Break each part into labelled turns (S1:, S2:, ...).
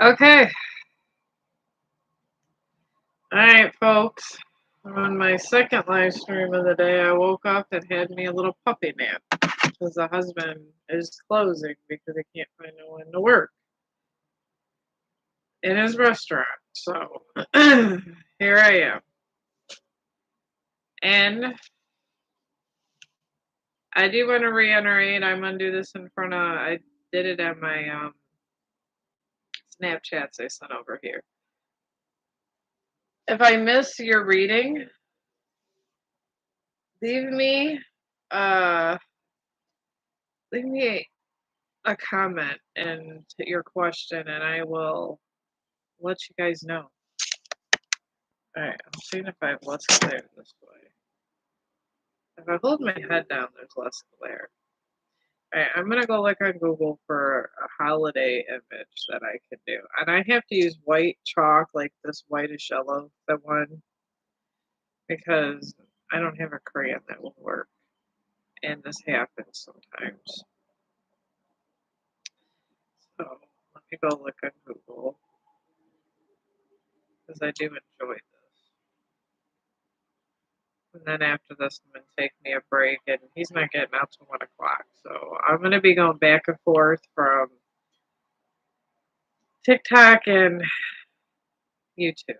S1: Okay. All right, folks. On my second live stream of the day, I woke up and had me a little puppy nap because the husband is closing because he can't find no one to work in his restaurant. So here I am. And I do want to reiterate, I'm going to do this in front of, I did it at my Snapchats I sent over here. If I miss your reading, leave me uh leave me a comment and your question, and I will let you guys know. All right, I'm seeing if I have less glare this way. If I hold my head down, there's less glare. All right, I'm gonna go look on Google for a holiday image that I can do, and I have to use white chalk, like this whitish yellow, the one, because I don't have a crayon that will work, and this happens sometimes. So let me go look on Google because I do enjoy this. And then after this, I'm going to take me a break, and he's not getting out till 1 o'clock. So I'm going to be going back and forth from TikTok and YouTube.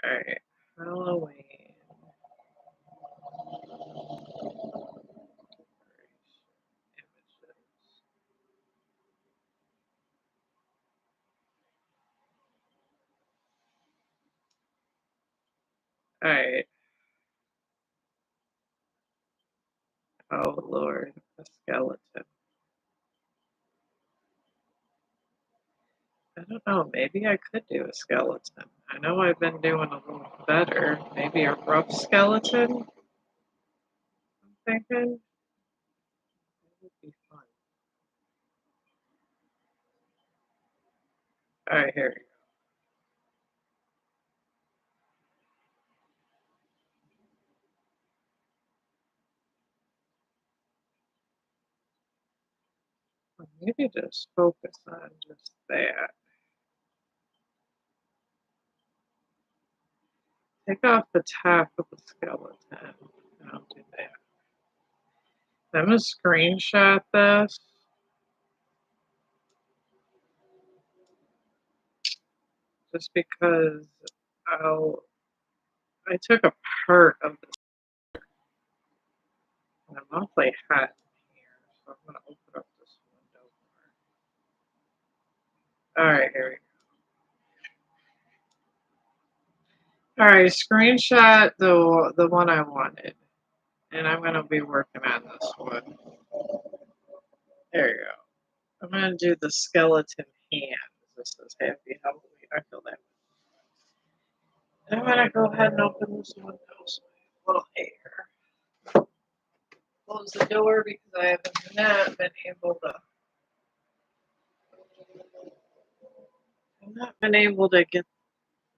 S1: All right, Halloween. Images. All right. Oh, Lord, a skeleton. I don't know. Maybe I could do a skeleton. I know I've been doing a little better. Maybe a rough skeleton, I'm thinking. That would be fun. All right, here we go. Maybe just focus on just that. Take off the top of the skeleton. I'll do that. I'm gonna screenshot this just because I'll. I took a part of this, and I'm awfully hot in here, so I'm gonna open up this window more. All right, here we go. All right, screenshot the one I wanted, and I'm gonna be working on this one. There you go. I'm gonna do the skeleton hands. This is Happy Halloween. I feel that. And I'm gonna go ahead and open this window so I have a little air. Close the door because I have not been able to. I've not been able to get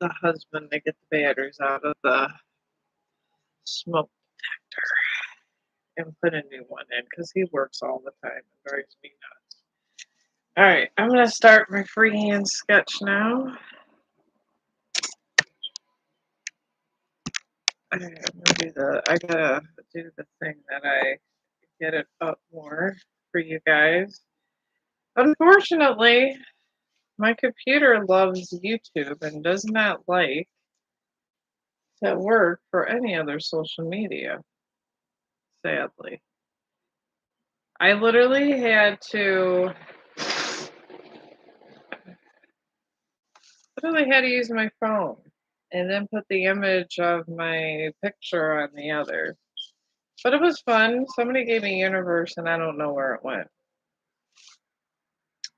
S1: the husband to get the batteries out of the smoke detector and put a new one in because he works all the time and drives me nuts. All right, I'm gonna start my freehand sketch now. I gotta do the thing that I get it up more for you guys. Unfortunately, my computer loves YouTube and does not like to work for any other social media, sadly. I literally had to use my phone and then put the image of my picture on the other. But it was fun. Somebody gave me universe and I don't know where it went.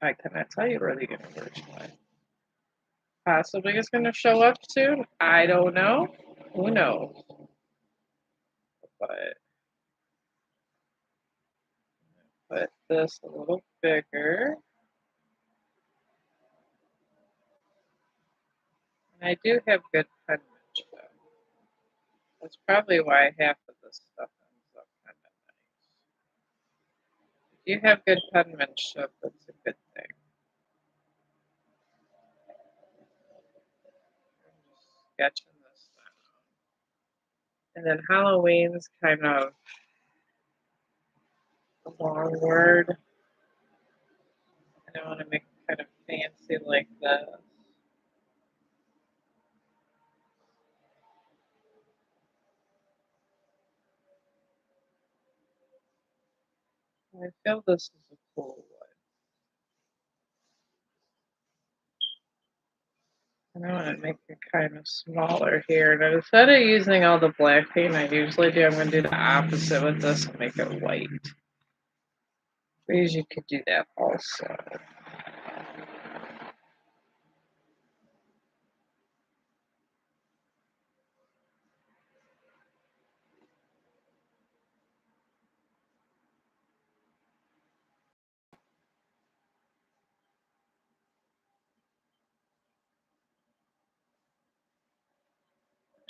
S1: I cannot tell you where the universe went. Possibly it's going to show up soon. I don't know. Who knows? But put this a little bigger. And I do have good penmanship. That's probably why half of this stuff ends up kind of nice. If you have good penmanship, that's a good thing. sketching this down. And then Halloween's kind of a long word. I don't want to make it kind of fancy like this. I feel this is a cool one. And I want to make it kind of smaller here. And instead of using all the black paint I usually do, I'm going to do the opposite with this and make it white. Because you could do that also.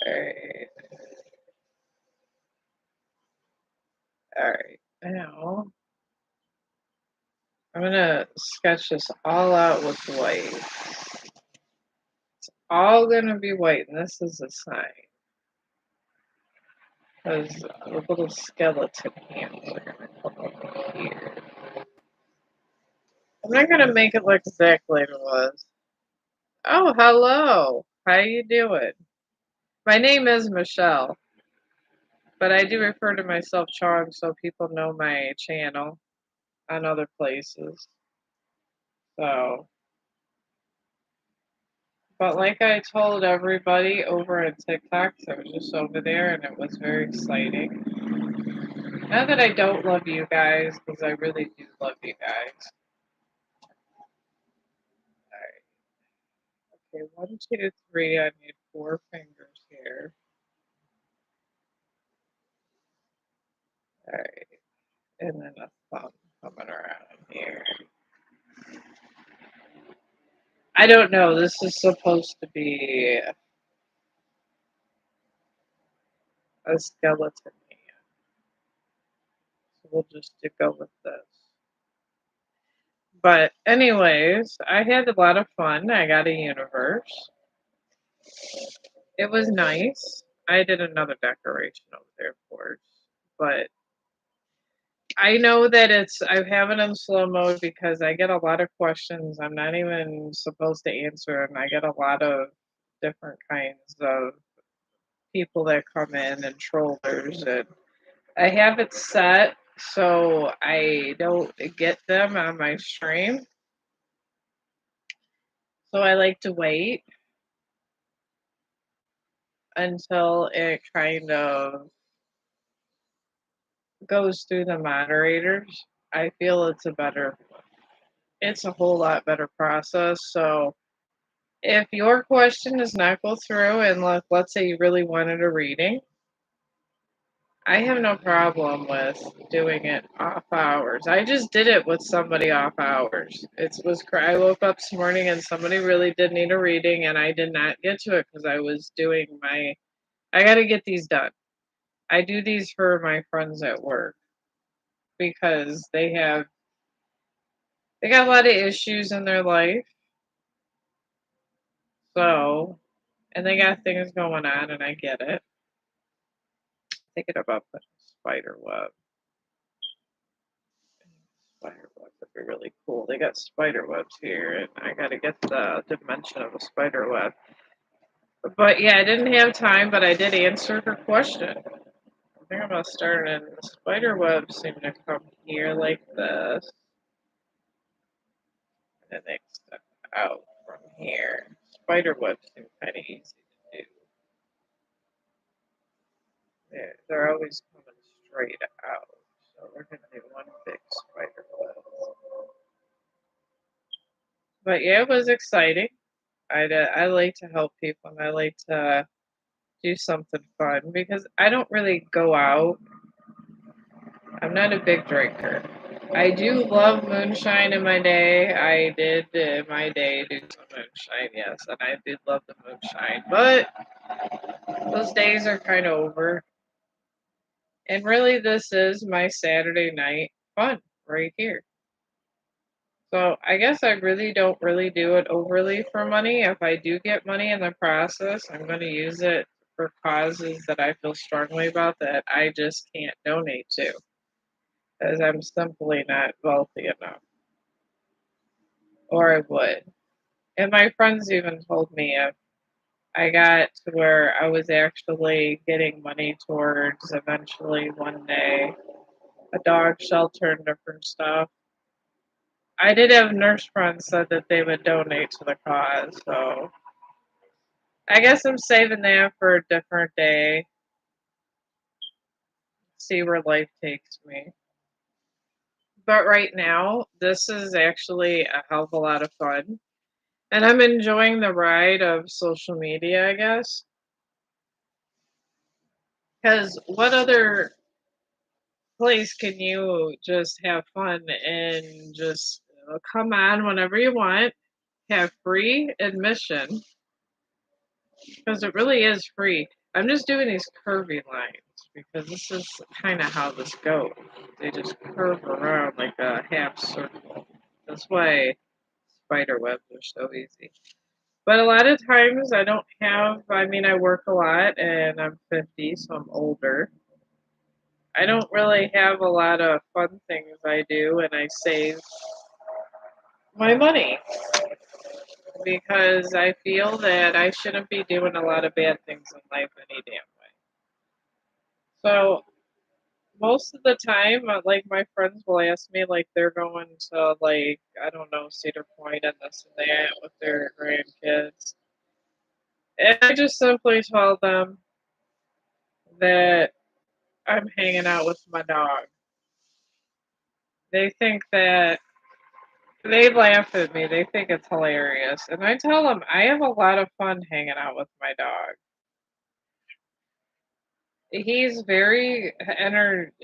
S1: Alright. Alright. Now, I'm going to sketch this all out with white. It's all going to be white, and this is a sign. Because the little skeleton hands are going to come up here. I'm not going to make it look exactly like it was. Oh, hello. How you doing? My name is Michelle, but I do refer to myself Chong so people know my channel on other places. So, but like I told everybody over on TikTok, so I was just over there and it was very exciting. Not that I don't love you guys, because I really do love you guys. Alright. Okay, 1, 2, 3. I need 4 fingers here. Alright. And then a thumb coming around here. I don't know. This is supposed to be a skeleton hand. So we'll just go with this. But anyways, I had a lot of fun. I got a universe. It was nice. I did another decoration over there, of course. But I know that I have it in slow mode because I get a lot of questions I'm not even supposed to answer, and I get a lot of different kinds of people that come in and trollers, and I have it set so I don't get them on my stream. So I like to wait until it kind of goes through the moderators. I feel it's a whole lot better process. So if your question does not go through and let's say you really wanted a reading, I have no problem with doing it off hours. I just did it with somebody off hours. I woke up this morning and somebody really did need a reading, and I did not get to it because I was doing I got to get these done. I do these for my friends at work because they got a lot of issues in their life. So, and they got things going on, and I get it. Thinking about putting a spider web. Spider web would be really cool. They got spider webs here, and I gotta get the dimension of a spider web. But yeah, I didn't have time, but I did answer her question. I think I'm gonna start, and the spider webs seem to come here like this, and then they extend out from here. Spider webs seem kind of easy to do. They're always coming straight out, so we're gonna do one big spider web. But yeah, it was exciting. I like to help people, and I like to do something fun because I don't really go out. I'm not a big drinker. I do love moonshine in my day. I did in my day do some moonshine, yes, and I did love the moonshine. But those days are kind of over. And really, this is my Saturday night fun right here. So I guess I really don't really do it overly for money. If I do get money in the process, I'm going to use it for causes that I feel strongly about that I just can't donate to because I'm simply not wealthy enough, or I would. And my friends even told me if I got to where I was actually getting money towards eventually one day a dog shelter and different stuff. I did have nurse friends said that they would donate to the cause, so I guess I'm saving that for a different day. See where life takes me. But right now, this is actually a hell of a lot of fun. And I'm enjoying the ride of social media, I guess. Because what other place can you just have fun and just come on whenever you want, have free admission, because it really is free. I'm just doing these curvy lines because this is kind of how this goes. They just curve around like a half circle. That's why spider webs are so easy. But a lot of times I don't have, I mean, I work a lot and I'm 50, so I'm older. I don't really have a lot of fun things I do, and I save my money because I feel that I shouldn't be doing a lot of bad things in life any damn way. So most of the time, like my friends will ask me, like they're going to like I don't know Cedar Point and this and that with their grandkids, and I just simply tell them that I'm hanging out with my dog. They think that they laugh at me. They think it's hilarious, and I tell them I have a lot of fun hanging out with my dog. He's very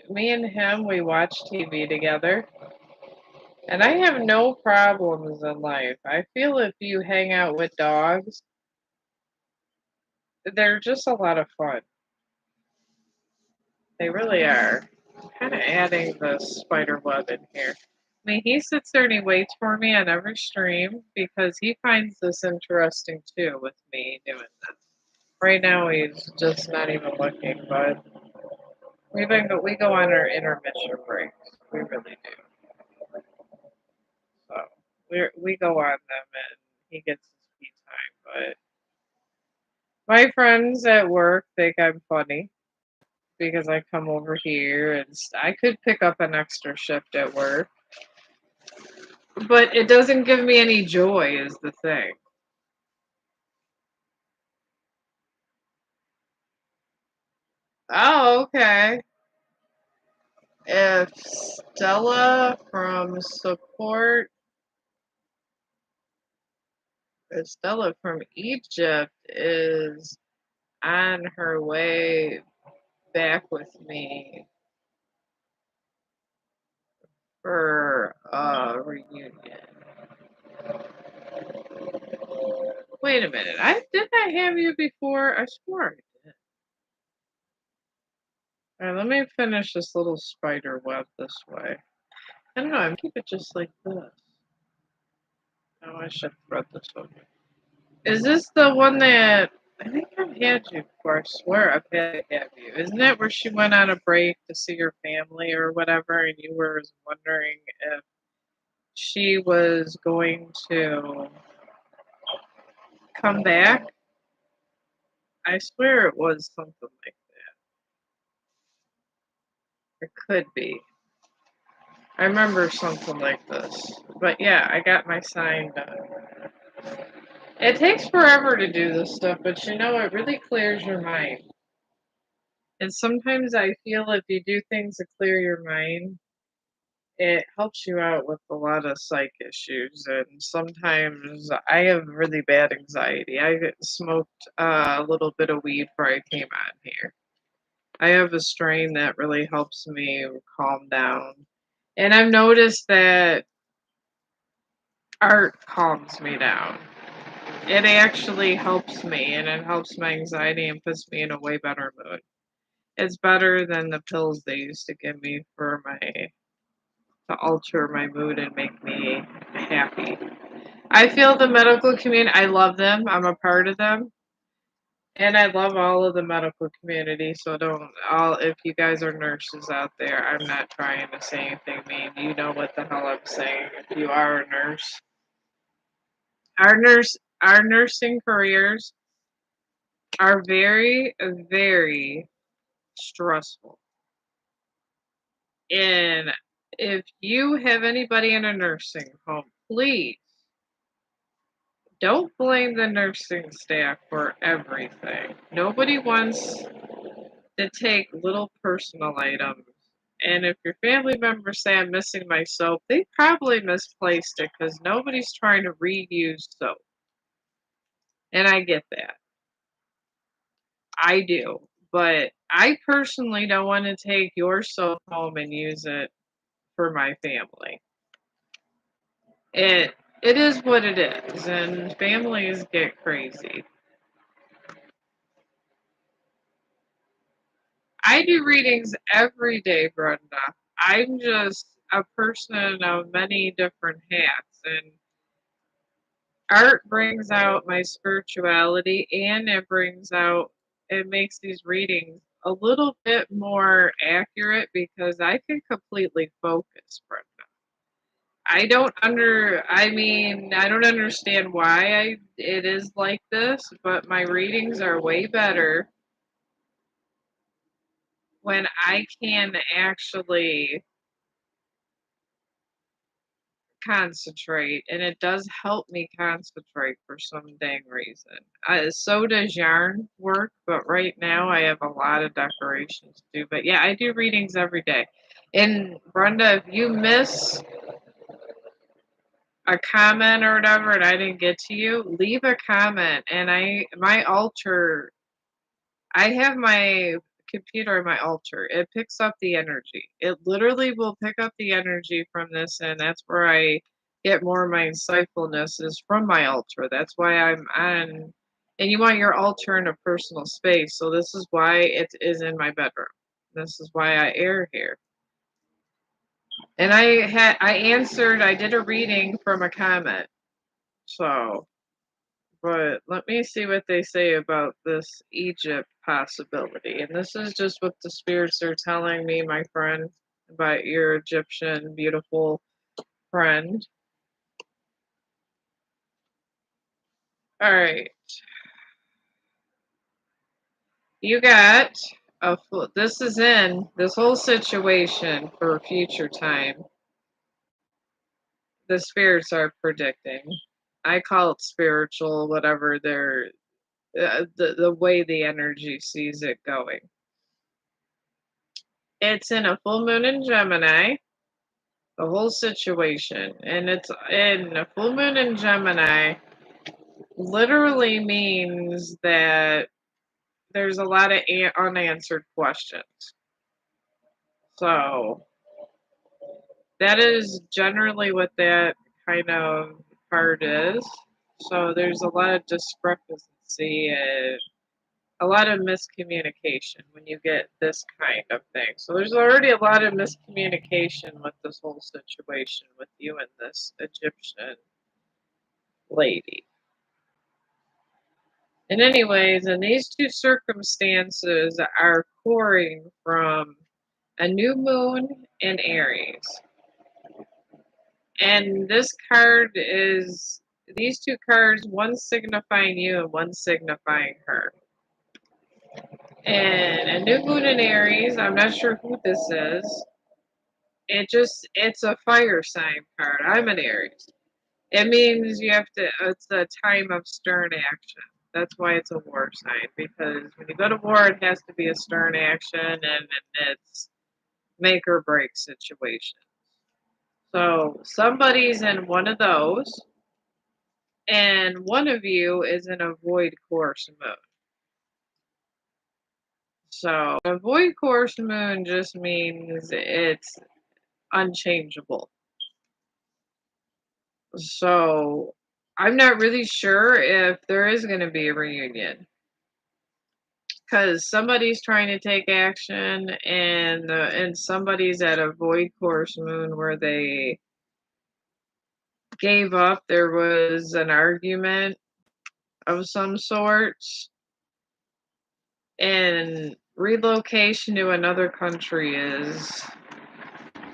S1: me and him, we watch TV together. And I have no problems in life. I feel if you hang out with dogs, they're just a lot of fun. They really are. Kind of adding the spider web in here. I mean, he sits there and he waits for me on every stream because he finds this interesting too with me doing this. Right now, he's just not even looking, but we go on our intermission breaks. We really do. So we go on them and he gets his tea time, but my friends at work think I'm funny because I come over here and I could pick up an extra shift at work, but it doesn't give me any joy, is the thing. Oh, okay. If Stella from support, if Stella from Egypt is on her way back with me for a reunion. Wait a minute. I have you before? I swore. Alright, let me finish this little spider web this way. I don't know, I'm keep it just like this. No, I should thread this over. Is this the one that I think I've had you before? I swear I've had to have you. Isn't it where she went on a break to see her family or whatever, and you were wondering if she was going to come back? I swear it was something like that. It could be. I remember something like this. But yeah, I got my sign done. It takes forever to do this stuff, but you know, it really clears your mind. And sometimes I feel if you do things to clear your mind, it helps you out with a lot of psych issues. And sometimes I have really bad anxiety. I smoked a little bit of weed before I came on here. I have a strain that really helps me calm down. And I've noticed that art calms me down. It actually helps me and it helps my anxiety and puts me in a way better mood. It's better than the pills they used to give me for my to alter my mood and make me happy. I feel the medical community, I love them, I'm a part of them, and I love all of the medical community, so don't all if you guys are nurses out there, I'm not trying to say anything mean. You know what the hell I'm saying if you are a nurse. Our nursing careers are very, very stressful. And if you have anybody in a nursing home, please don't blame the nursing staff for everything. Nobody wants to take little personal items. And if your family members say I'm missing my soap, they probably misplaced it because nobody's trying to reuse soap. And I get that. I do. But I personally don't want to take your soap home and use it for my family. It it is what it is, and families get crazy. I do readings every day, Brenda. I'm just a person of many different hats, and art brings out my spirituality, and it makes these readings a little bit more accurate because I can completely focus, Brenda. I don't understand why it is like this, but my readings are way better when I can actually concentrate, and it does help me concentrate for some dang reason. So does yarn work, but right now I have a lot of decorations to do. But yeah, I do readings every day. And Brenda, if you miss a comment or whatever and I didn't get to you, leave a comment. And I have my computer in my altar. It picks up the energy. It literally will pick up the energy from this, and that's where I get more of my insightfulness is from my altar. That's why I'm on. And you want your altar in a personal space, so this is why it is in my bedroom. This is why I air here. And I answered. I did a reading from a comment. So but let me see what they say about this Egypt possibility. And this is just what the spirits are telling me, my friend, about your Egyptian beautiful friend. All right. You got this is in this whole situation for future time. The spirits are predicting. I call it spiritual, whatever they're the way the energy sees it going. It's in a full moon in Gemini, the whole situation. And it's in a full moon in Gemini literally means that there's a lot of unanswered questions. So that is generally what that kind of part is. So there's a lot of discrepancy and a lot of miscommunication when you get this kind of thing. So there's already a lot of miscommunication with this whole situation with you and this Egyptian lady. And anyways, and these two circumstances are pouring from a new moon in Aries. And this card is these two cards, one signifying you and one signifying her. And a new moon in Aries, I'm not sure who this is. It's a fire sign card. I'm an Aries. It means you have to, it's a time of stern action. That's why it's a war sign, because when you go to war, it has to be a stern action and it's make or break situation. So somebody's in one of those, and one of you is in a void course moon. So a void course moon just means it's unchangeable. So I'm not really sure if there is going to be a reunion. because somebody's trying to take action, and somebody's at a void course moon where they gave up. There was an argument of some sorts, and relocation to another country is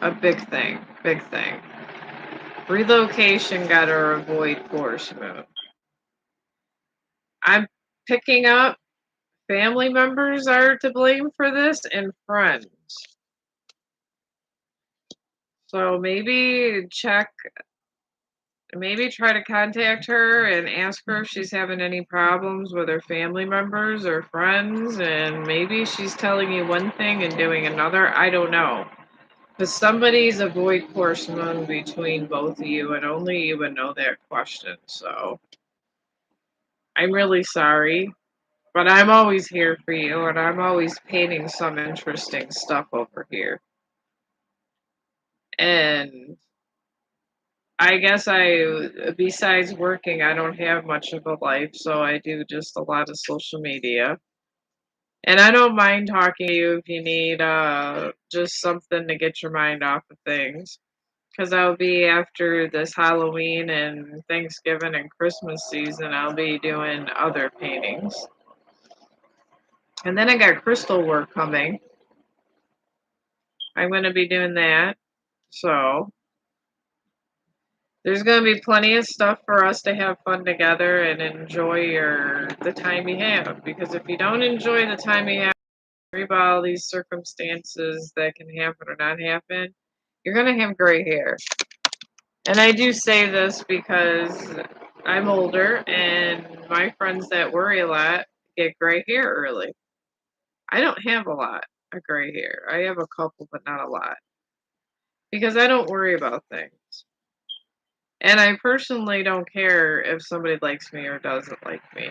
S1: a big thing. Big thing. Relocation got to avoid course moon. I'm picking up family members are to blame for this and friends. So maybe try to contact her and ask her if she's having any problems with her family members or friends, and maybe she's telling you one thing and doing another. I don't know. Because somebody's a void course moon between both of you, and only you would know that question. So I'm really sorry, but I'm always here for you, and I'm always painting some interesting stuff over here. And I guess besides working, I don't have much of a life, so I do just a lot of social media. And I don't mind talking to you if you need just something to get your mind off of things. Because I'll be after this Halloween and Thanksgiving and Christmas season, I'll be doing other paintings. And then I got crystal work coming. I'm going to be doing that. So there's going to be plenty of stuff for us to have fun together and enjoy the time you have. Because if you don't enjoy the time you have, worry about all these circumstances that can happen or not happen, you're going to have gray hair. And I do say this because I'm older and my friends that worry a lot get gray hair early. I don't have a lot of gray hair. I have a couple, but not a lot. Because I don't worry about things. And I personally don't care if somebody likes me or doesn't like me.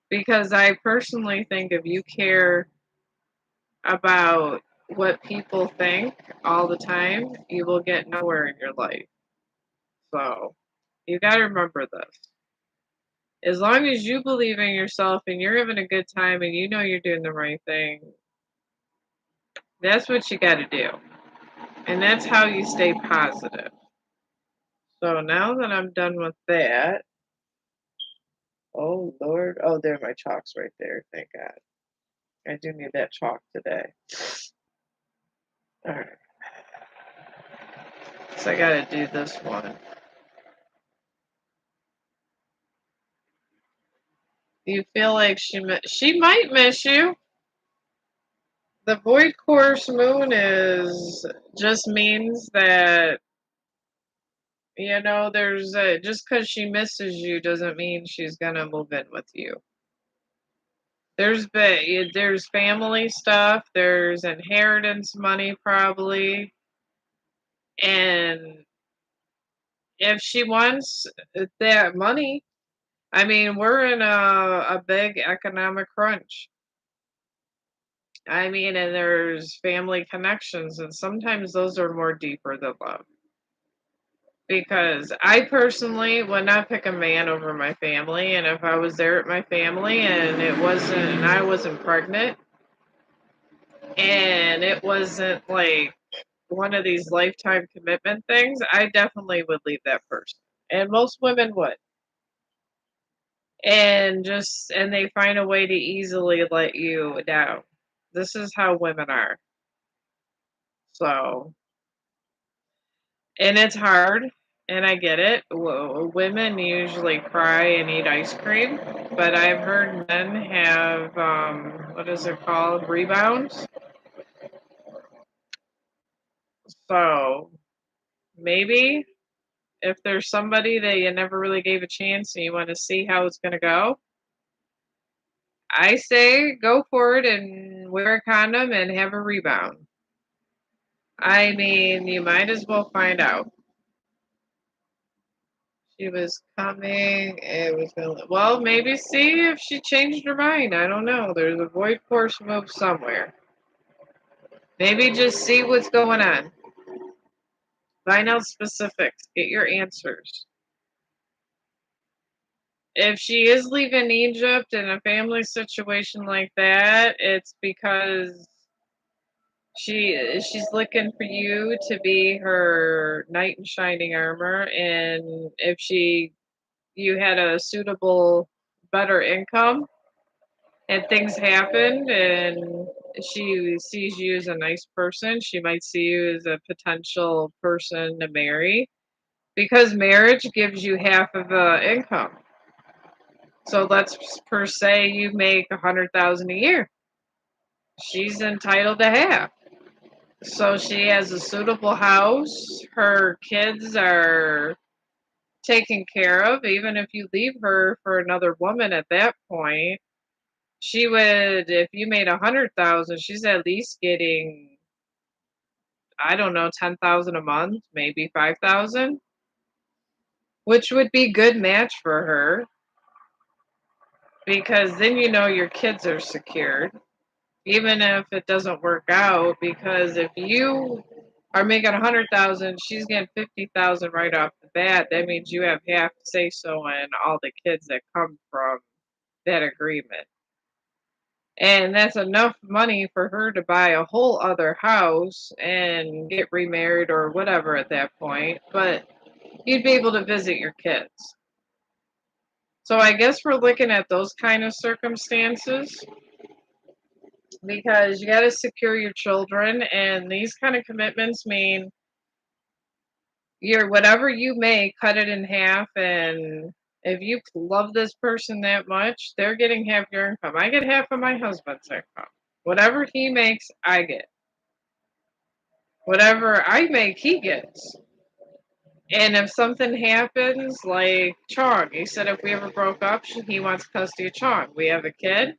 S1: Because I personally think if you care about what people think all the time, you will get nowhere in your life. So, you got to remember this. As long as you believe in yourself and you're having a good time and you know you're doing the right thing, that's what you got to do. And that's how you stay positive. So now that I'm done with that, oh Lord, oh, there are my chalks right there. Thank God. I do need that chalk today. All right. So I got to do this one. Do you feel like she might miss you? The void course moon is just means that there's just because she misses you doesn't mean she's gonna move in with you. There's family stuff, there's inheritance money probably, and if she wants that money, I mean we're in a big economic crunch. I mean, and there's family connections, and sometimes those are more deeper than love. Because I personally would not pick a man over my family, and if I was there at my family and I wasn't pregnant, and it wasn't like one of these lifetime commitment things, I definitely would leave that person. And most women would. And they find a way to easily let you down. This is how women are. So, and it's hard, and I get it. Women usually cry and eat ice cream, but I've heard men have what is it called? Rebounds. So maybe if there's somebody that you never really gave a chance and you want to see how it's going to go, I say go for it and wear a condom and have a rebound. I mean, you might as well find out. She was coming. It was gonna. Well, maybe see if she changed her mind. I don't know. There's a void course move somewhere. Maybe just see what's going on. Find out specifics. Get your answers. if she is leaving Egypt in a family situation like that, it's because she's looking for you to be her knight in shining armor, and if she you had a suitable better income and things happen and she sees you as a nice person, she might see you as a potential person to marry because marriage gives you half of the income. So let's per se you make 100,000 a year. She's entitled to half. So she has a suitable house. Her kids are taken care of. Even if you leave her for another woman at that point, she would. If you made 100,000, she's at least getting, I don't know, 10,000 a month, maybe 5,000, which would be good match for her because then you know your kids are secured. Even if it doesn't work out, because if you are making 100,000, she's getting 50,000 right off the bat. That means you have half say so in all the kids that come from that agreement. And that's enough money for her to buy a whole other house and get remarried or whatever at that point. But you'd be able to visit your kids. So I guess we're looking at those kind of circumstances because you got to secure your children, and these kind of commitments mean your whatever you make, cut it in half, and if you love this person that much, they're getting half your income. I get half of my husband's income. Whatever he makes, I get. Whatever I make, he gets. And if something happens, like Chong, he said if we ever broke up, he wants custody of Chong. We have a kid,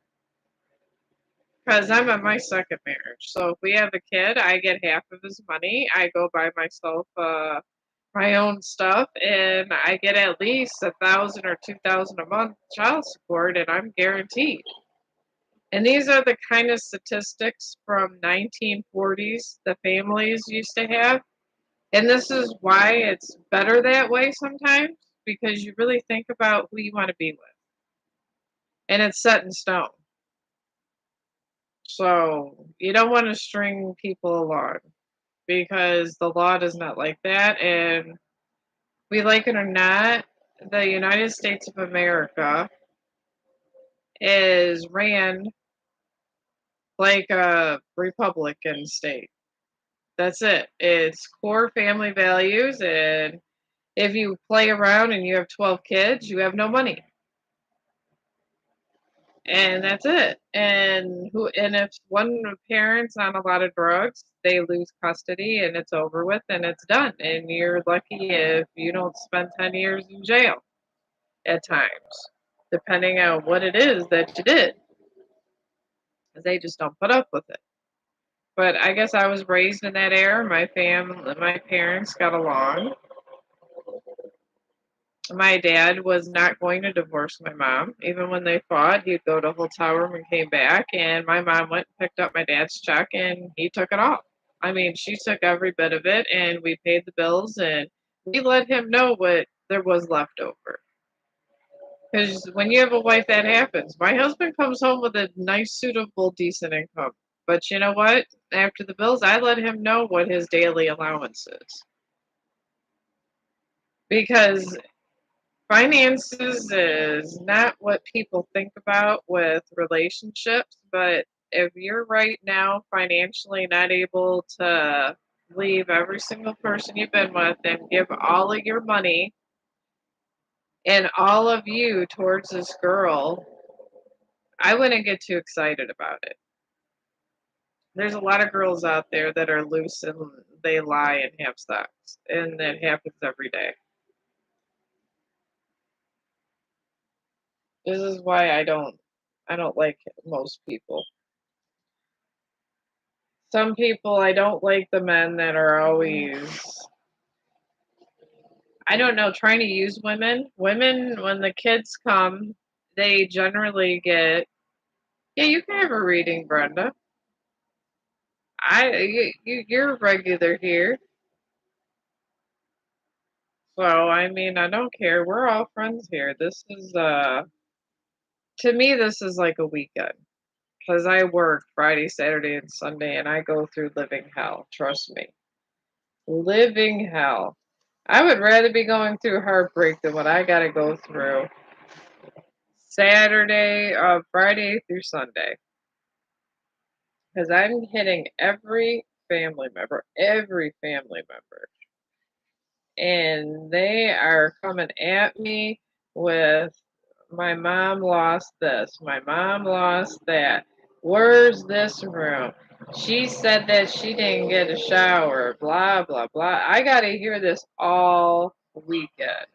S1: because I'm at my second marriage. So if we have a kid, I get half of his money. I go buy myself my own stuff, and I get at least 1,000 or 2,000 a month child support, and I'm guaranteed. And these are the kind of statistics from 1940s the families used to have. And this is why it's better that way sometimes, because you really think about who you want to be with. And it's set in stone. So you don't want to string people along because the law does not like that. And we like it or not, the United States of America is ran like a Republican state. That's it. It's core family values, and if you play around and you have 12 kids, you have no money. And that's it. And if one parent's on a lot of drugs, they lose custody and it's over with and it's done. And you're lucky if you don't spend 10 years in jail at times, depending on what it is that you did. They just don't put up with it. But I guess I was raised in that era. My parents got along. My dad was not going to divorce my mom. Even when they fought, he'd go to a hotel room and came back, and my mom went and picked up my dad's check, and he took it off. I mean, she took every bit of it, and we paid the bills, and we let him know what there was left over. Because when you have a wife, that happens. My husband comes home with a nice, suitable, decent income. But you know what? After the bills, I let him know what his daily allowance is. Because finances is not what people think about with relationships, but if you're right now financially not able to leave every single person you've been with and give all of your money and all of you towards this girl, I wouldn't get too excited about it. There's a lot of girls out there that are loose and they lie and have sex, and that happens every day. This is why I don't like most people. Some people, I don't like the men that are always, I don't know, trying to use women. Women, when the kids come, they generally get, yeah, you can have a reading, Brenda. You're regular here. So, I mean, I don't care. We're all friends here. This is, to me, this is like a weekend because I work Friday, Saturday, and Sunday, and I go through living hell. Trust me. Living hell. I would rather be going through heartbreak than what I got to go through Friday through Sunday. Because I'm hitting every family member. And they are coming at me with my mom lost this, my mom lost that. Where's this room? She said that she didn't get a shower, blah, blah, blah. I got to hear this all weekend.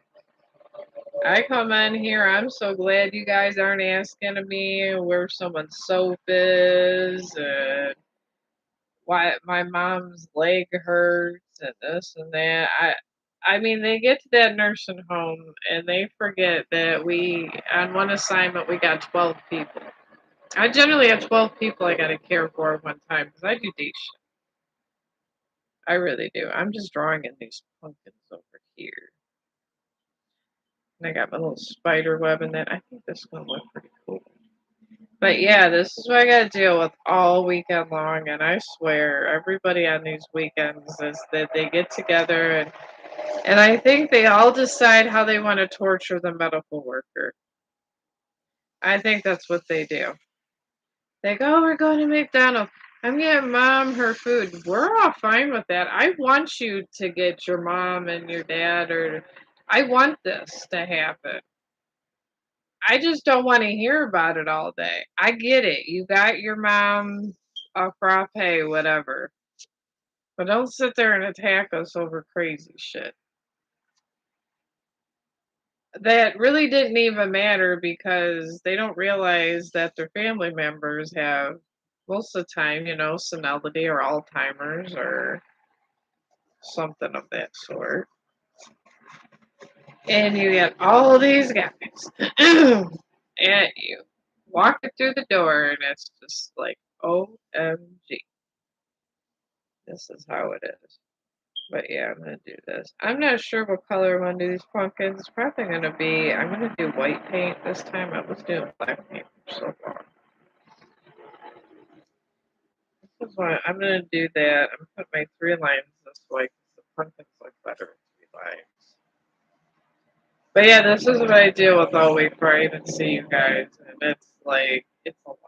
S1: I come in here, I'm so glad you guys aren't asking me where someone's soap is, and why my mom's leg hurts and this and that. I mean they get to that nursing home and they forget that we on one assignment we got 12 people. I generally have 12 people I got to care for at one time because I do day shift. I really do. I'm just drawing in these pumpkins over here. And I got my little spider web in that. I think this is gonna look pretty cool. But yeah, this is what I got to deal with all weekend long, and I swear everybody on these weekends is that they get together and I think they all decide how they want to torture the medical worker. I think that's what they do. They go, oh, we're going to McDonald's. I'm getting mom her food. We're all fine with that. I want you to get your mom and your dad, or I want this to happen. I just don't want to hear about it all day. I get it. You got your mom a frappe, whatever. But don't sit there and attack us over crazy shit. That really didn't even matter because they don't realize that their family members have most of the time, senility or Alzheimer's or something of that sort. And you get all these guys at you walking through the door, and it's just like, OMG, this is how it is. But yeah, I'm gonna do this. I'm not sure what color I'm gonna do these pumpkins. It's probably I'm gonna do white paint this time. I was doing black paint for so long. This is why I'm gonna do that. I'm gonna put my 3 lines this way because the pumpkins look better in 3 lines. But yeah, this is what I deal with all week before I even see you guys, and it's a lot.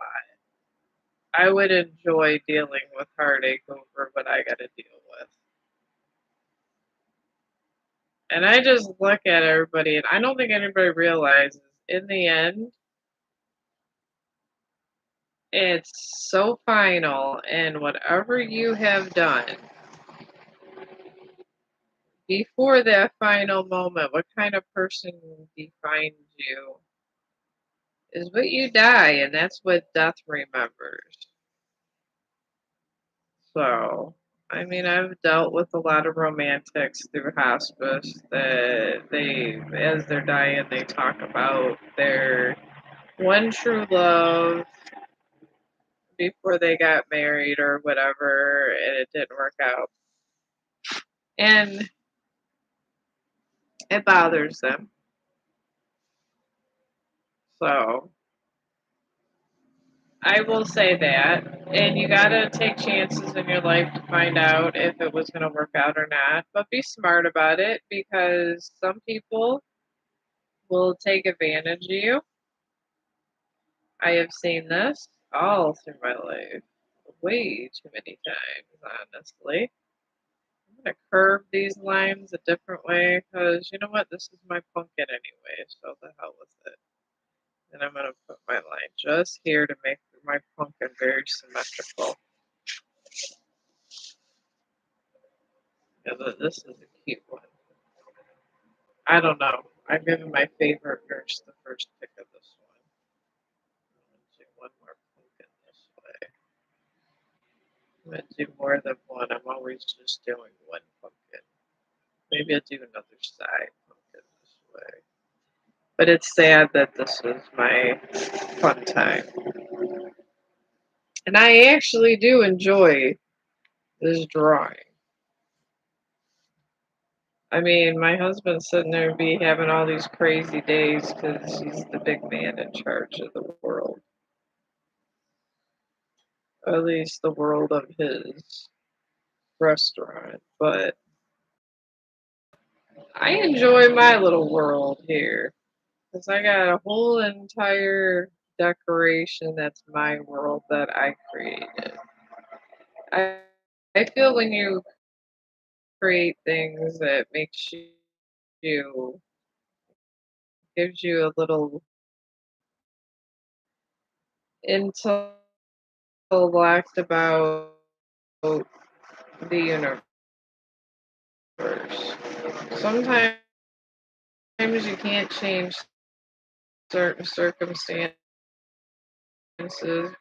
S1: I would enjoy dealing with heartache over what I gotta deal with. And I just look at everybody, and I don't think anybody realizes in the end, it's so final, and whatever you have done before that final moment, what kind of person defines you, is what you die, and that's what death remembers. So, I mean, I've dealt with a lot of romantics through hospice that as they're dying, they talk about their one true love before they got married or whatever, and it didn't work out. And it bothers them. So, I will say that. And you gotta take chances in your life to find out if it was gonna work out or not. But be smart about it because some people will take advantage of you. I have seen this all through my life. Way too many times, honestly. I'm gonna curve these lines a different way because you know what? This is my pumpkin anyway, so the hell with it. And I'm gonna put my line just here to make my pumpkin very symmetrical. Yeah, this is a cute one. I don't know. I'm giving my favorite nurse the first pick of this one. I'm gonna do one more pumpkin this way. I'm gonna do more than one. I'm always just doing one pumpkin. Maybe I'll do another side pumpkin this way. But it's sad that this is my fun time. And I actually do enjoy this drawing. I mean, my husband's sitting there be having all these crazy days because he's the big man in charge of the world, at least the world of his restaurant. But I enjoy my little world here because I got a whole entire decoration that's my world that I created. I, I feel when you create things that makes you gives you a little intellect about the universe. Sometimes you can't change certain circumstances,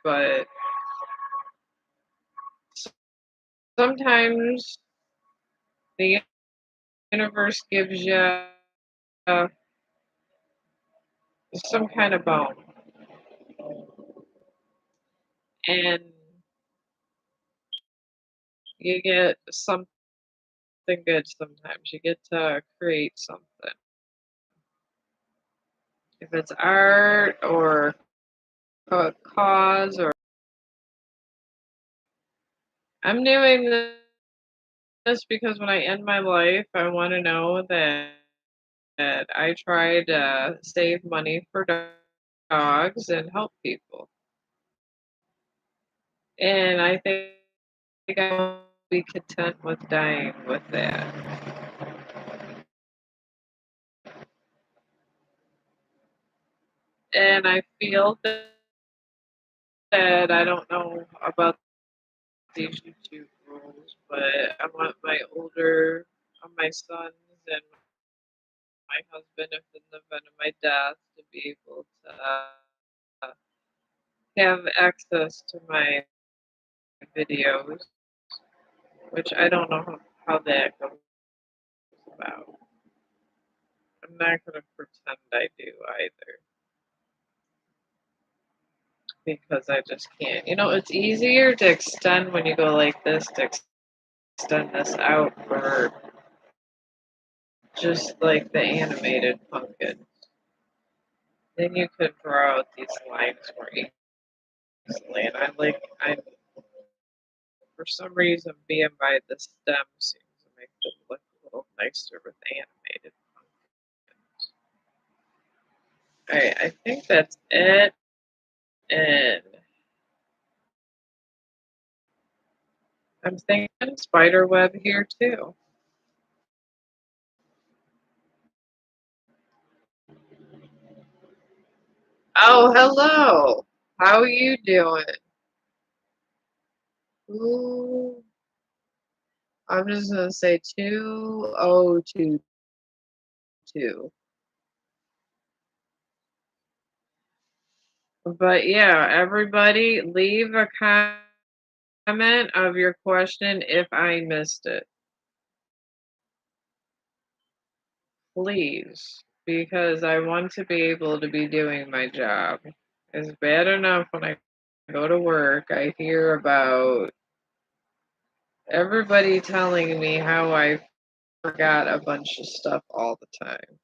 S1: but sometimes the universe gives you some kind of bone, and you get something good sometimes. You get to create something. If it's art or a cause, or I'm doing this because when I end my life, I want to know that I try to save money for dogs and help people. And I think I'll be content with dying with that. And I feel that I don't know about these YouTube rules, but I want my sons and my husband, if in the event of my death, to be able to have access to my videos, which I don't know how that goes about. I'm not going to pretend I do either because I just can't. You know, it's easier to extend when you go like this to extend this out for just like the animated pumpkin. Then you could draw out these lines more easily. And I for some reason, being by the stem seems to make them look a little nicer with animated pumpkins. Alright, I think that's it. And I'm thinking spider web here too. Oh, hello. How are you doing? Ooh, I'm just gonna say 2022. But yeah, everybody leave a comment of your question if I missed it. Please, because I want to be able to be doing my job. It's bad enough when I go to work, I hear about everybody telling me how I forgot a bunch of stuff all the time.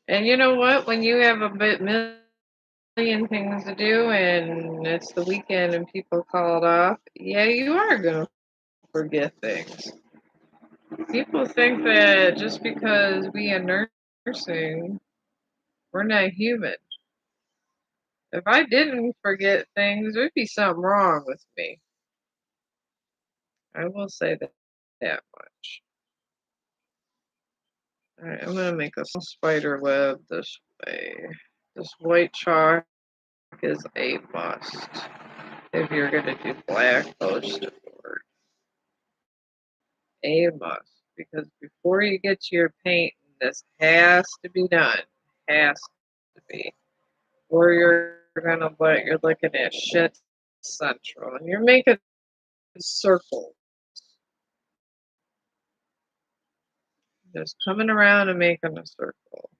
S1: And you know what? When you have a million things to do and it's the weekend and people call it off, yeah, you are going to forget things. People think that just because we are nursing, we're not human. If I didn't forget things, there'd be something wrong with me. I will say that much. Alright, I'm gonna make a spider web this way. This white chalk is a must if you're gonna do black poster board. A must. Because before you get to your painting, this has to be done. Has to be. Or you're looking at shit central and you're making circles. Just coming around and making a circle.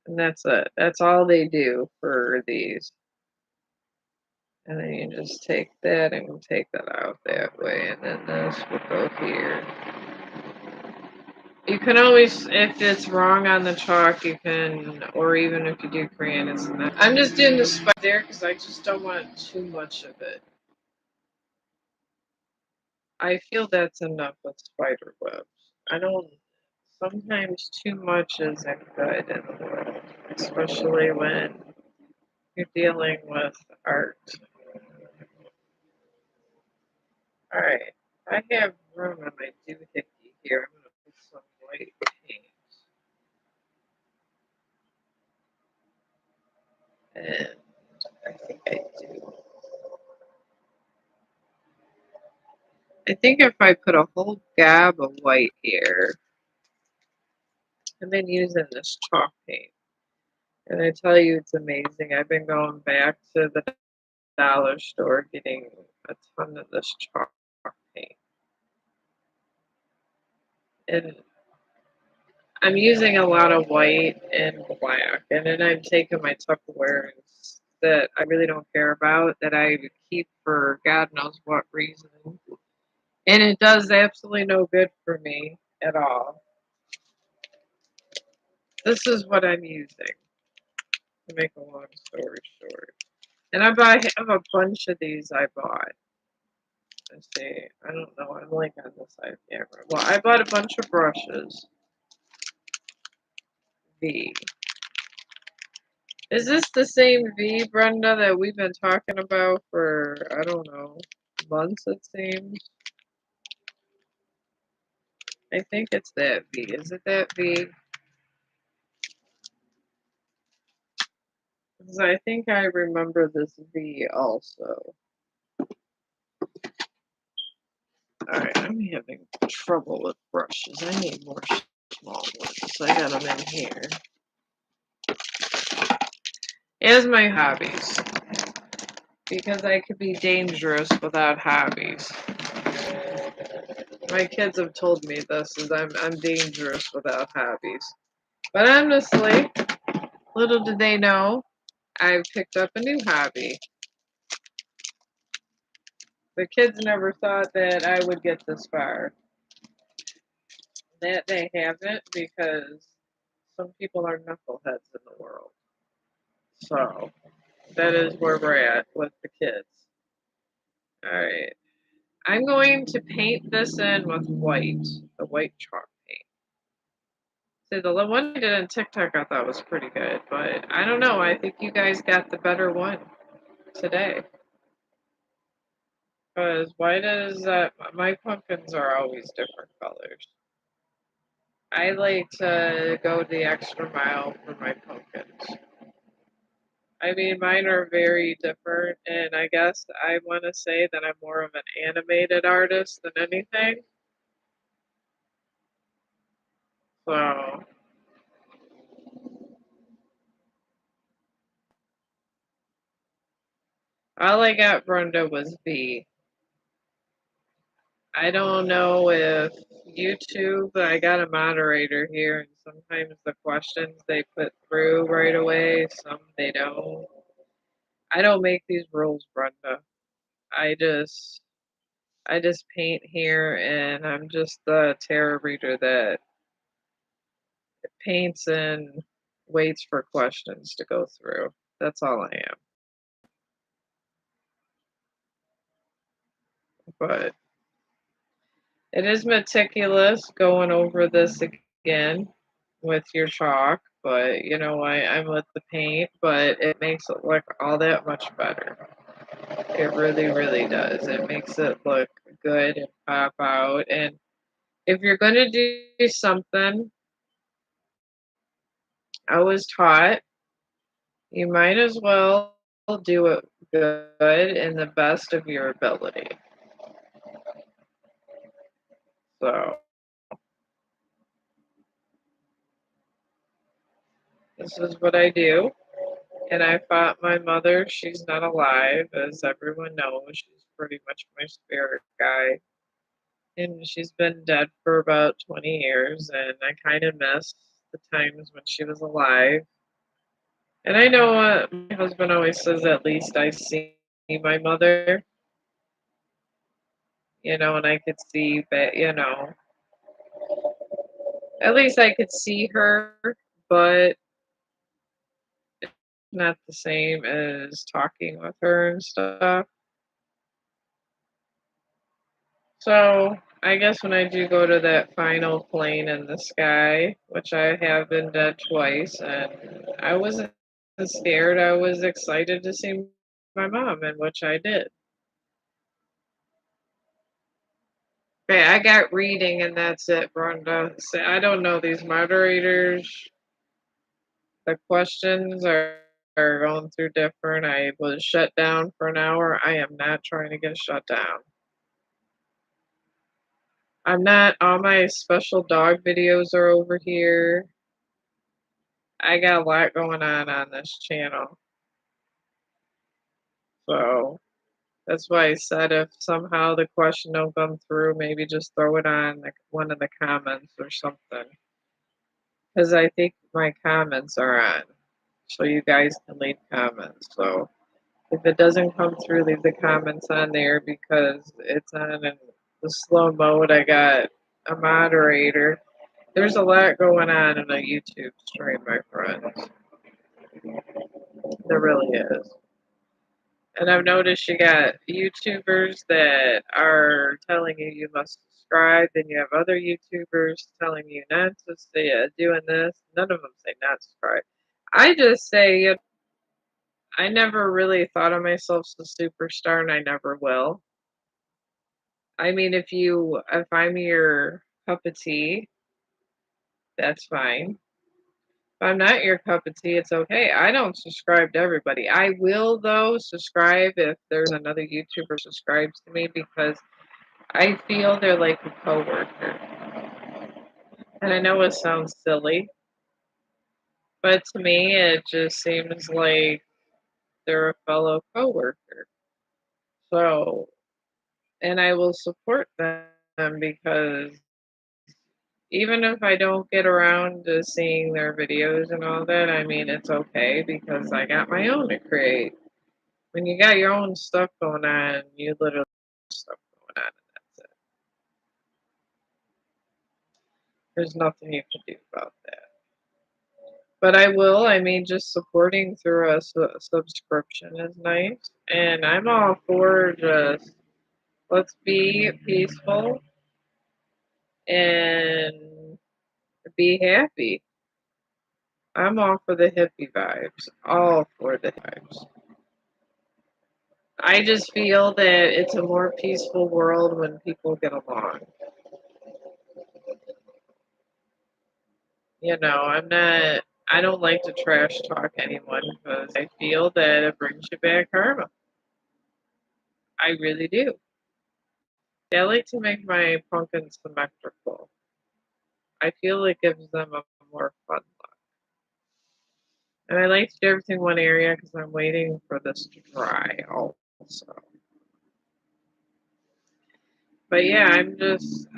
S1: And that's it. That's all they do for these. And then you just take that and take that out that way, and then this will go here. You can always, if it's wrong on the chalk, you can, or even if you do crayon, it's not. I'm just doing the spot there because I just don't want too much of it. I feel that's enough with spider webs. I don't, sometimes too much isn't good in the world, especially when you're dealing with art. Alright, I have room on my doohickey here. I'm gonna put some white paint. And I think I do. I think if I put a whole gab of white here, I've been using this chalk paint. And I tell you, it's amazing. I've been going back to the dollar store getting a ton of this chalk paint. And I'm using a lot of white and black. And then I've taken my Tupperware that I really don't care about, that I keep for God knows what reason. And it does absolutely no good for me at all. This is what I'm using, to make a long story short. And have a bunch of these I bought. Let's see. I don't know. I'm like on the side camera. Well, I bought a bunch of brushes. V. Is this the same V, Brenda, that we've been talking about for, I don't know, months it seems? I think it's that V. Is it that V? Because I think I remember this V also. Alright, I'm having trouble with brushes. I need more small ones. I got them in here. As my hobbies. Because I could be dangerous without hobbies. My kids have told me this, is I'm dangerous without hobbies. But honestly, little did they know, I picked up a new hobby. The kids never thought that I would get this far. That they haven't, because some people are knuckleheads in the world. So that is where we're at with the kids. Alright. I'm going to paint this in with white, the white chalk paint. See, the one I did on TikTok I thought was pretty good, but I don't know. I think you guys got the better one today. Because white is, my pumpkins are always different colors. I like to go the extra mile for my pumpkins. I mean, mine are very different, and I guess I want to say that I'm more of an animated artist than anything. So, all I got, Brenda, was B. I don't know if YouTube, I got a moderator here, and sometimes the questions they put through right away, some they don't. I don't make these rules, Brenda. I just I just paint here, and I'm just the tarot reader that paints and waits for questions to go through. That's all I am. But it is meticulous going over this again with your chalk, but you know, I'm with the paint, but it makes it look all that much better. It really, really does. It makes it look good and pop out. And if you're going to do something, I was taught, you might as well do it good and the best of your ability. So, this is what I do. And I fought my mother. She's not alive, as everyone knows. She's pretty much my spirit guide. And she's been dead for about 20 years, and I kind of miss the times when she was alive. And I know what my husband always says, at least I see my mother, and I could see that, at least I could see her, but not the same as talking with her and stuff. So I guess when I do go to that final plane in the sky, which I have been dead twice, and I wasn't scared, I was excited to see my mom, and which I did. Okay, I got reading, and that's it, Brenda. I don't know these moderators. The questions are going through different. I was shut down for an hour. I am not trying to get shut down. I'm not. All my special dog videos are over here. I got a lot going on this channel. So that's why I said if somehow the question don't come through, maybe just throw it on one of the comments or something. Because I think my comments are on. So you guys can leave comments. So if it doesn't come through, leave the comments on there because it's on in the slow mode. I got a moderator. There's a lot going on in a YouTube stream, my friends. There really is. And I've noticed you got YouTubers that are telling you you must subscribe, and you have other YouTubers telling you not to say doing this. None of them say not subscribe. I just say, I never really thought of myself as a superstar, and I never will. I mean, if I'm your cup of tea, that's fine. If I'm not your cup of tea, it's okay. I don't subscribe to everybody. I will though subscribe if there's another YouTuber subscribes to me because I feel they're like a coworker. And I know it sounds silly, but to me it just seems like they're a fellow coworker. So, and I will support them because even if I don't get around to seeing their videos and all that, I mean, it's okay because I got my own to create. When you got your own stuff going on, you literally have stuff going on, and that's it. There's nothing you can do about that. But I mean, just supporting through a subscription is nice. And I'm all for just let's be peaceful and be happy. I'm all for the hippie vibes. All for the vibes. I just feel that it's a more peaceful world when people get along. I don't like to trash talk anyone because I feel that it brings you back karma. I really do. I like to make my pumpkins symmetrical. I feel it gives them a more fun look. And I like to do everything one area because I'm waiting for this to dry also. But yeah,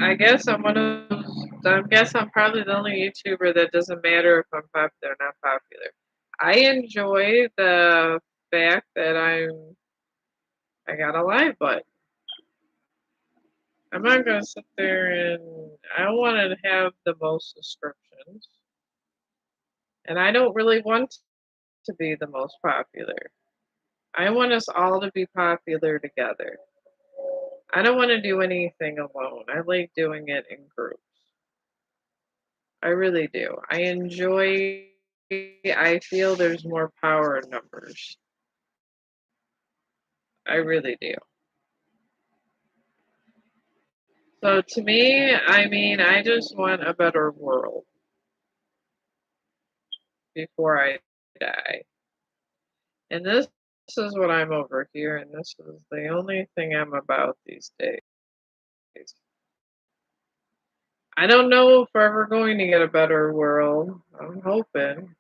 S1: I guess I'm one of those, I guess I'm probably the only YouTuber that doesn't matter if I'm popular or not popular. I enjoy the fact that I got a live button. I'm not gonna sit there and I want to have the most subscriptions, and I don't really want to be the most popular. I want us all to be popular together. I don't want to do anything alone. I like doing it in groups. I really do. I feel there's more power in numbers. I really do. So to me, I mean, I just want a better world before I die. And this is what I'm over here, and this is the only thing I'm about these days. I don't know if we're ever going to get a better world. I'm hoping.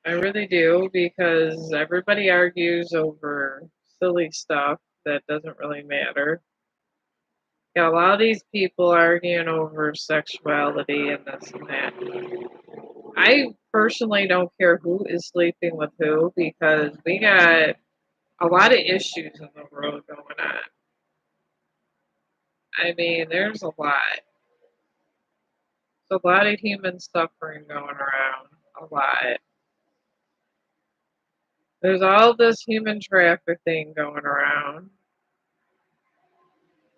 S1: I really do because everybody argues over silly stuff that doesn't really matter. Got a lot of these people arguing over sexuality and this and that. I personally don't care who is sleeping with who because we got A lot of issues in the world going on. I mean, there's a lot of human suffering going around. A lot. There's all this human trafficking going around,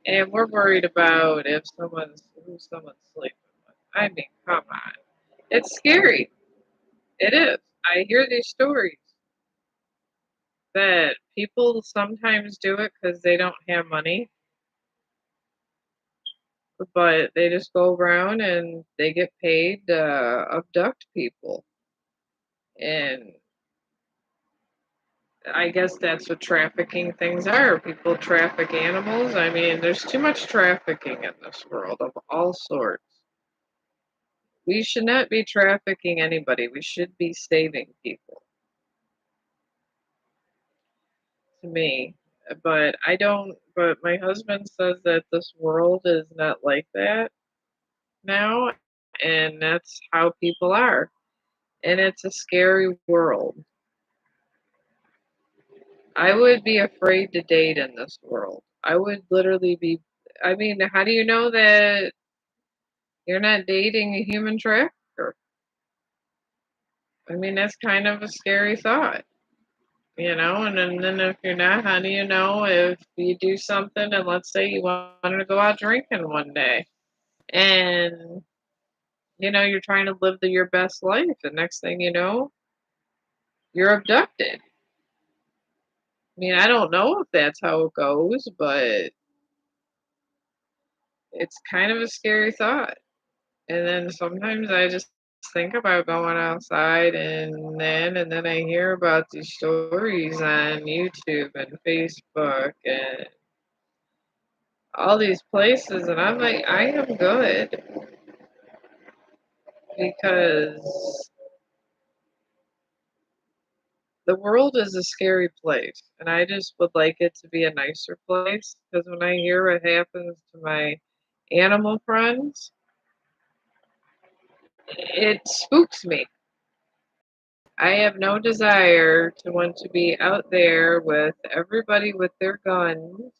S1: and we're worried about if someone's who someone's sleeping with. I mean, come on. It's scary. It is. I hear these stories that people sometimes do it because they don't have money, but they just go around and they get paid to abduct people. And I guess that's what trafficking things are. People traffic animals. I mean, there's too much trafficking in this world of all sorts. We should not be trafficking anybody. We should be saving people, to me. But I don't, but my husband says that this world is not like that now, and that's how people are. And it's a scary world. I would be afraid to date in this world. I would literally be, I mean, how do you know that you're not dating a human trafficker? I mean, that's kind of a scary thought, you know? And then if you're not, how do you know if you do something and let's say you wanted to go out drinking one day and, you're trying to live your best life. The next thing you know, you're abducted. I mean, I don't know if that's how it goes, but it's kind of a scary thought. And then sometimes I just think about going outside and then I hear about these stories on YouTube and Facebook and all these places and I'm like, I am good because the world is a scary place and I just would like it to be a nicer place because when I hear what happens to my animal friends, it spooks me. I have no desire to want to be out there with everybody with their guns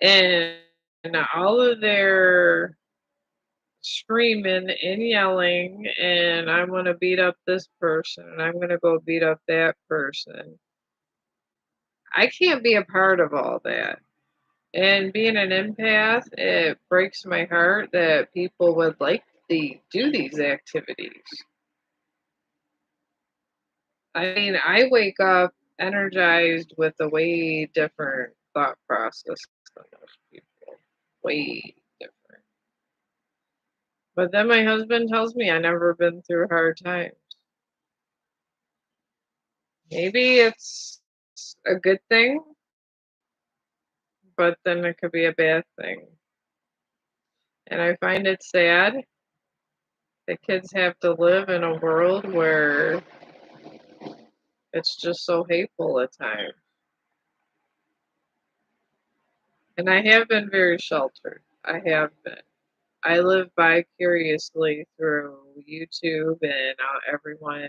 S1: and all of their screaming and yelling, and I'm going to beat up this person and I'm going to go beat up that person. I can't be a part of all that. And being an empath, it breaks my heart that people would like to do these activities. I mean, I wake up energized with a way different thought process than most people. Way different. But then my husband tells me I never been through hard times. Maybe it's a good thing, but then it could be a bad thing. And I find it sad that kids have to live in a world where it's just so hateful at times. And I have been very sheltered. I have been. I live vicariously through YouTube and everyone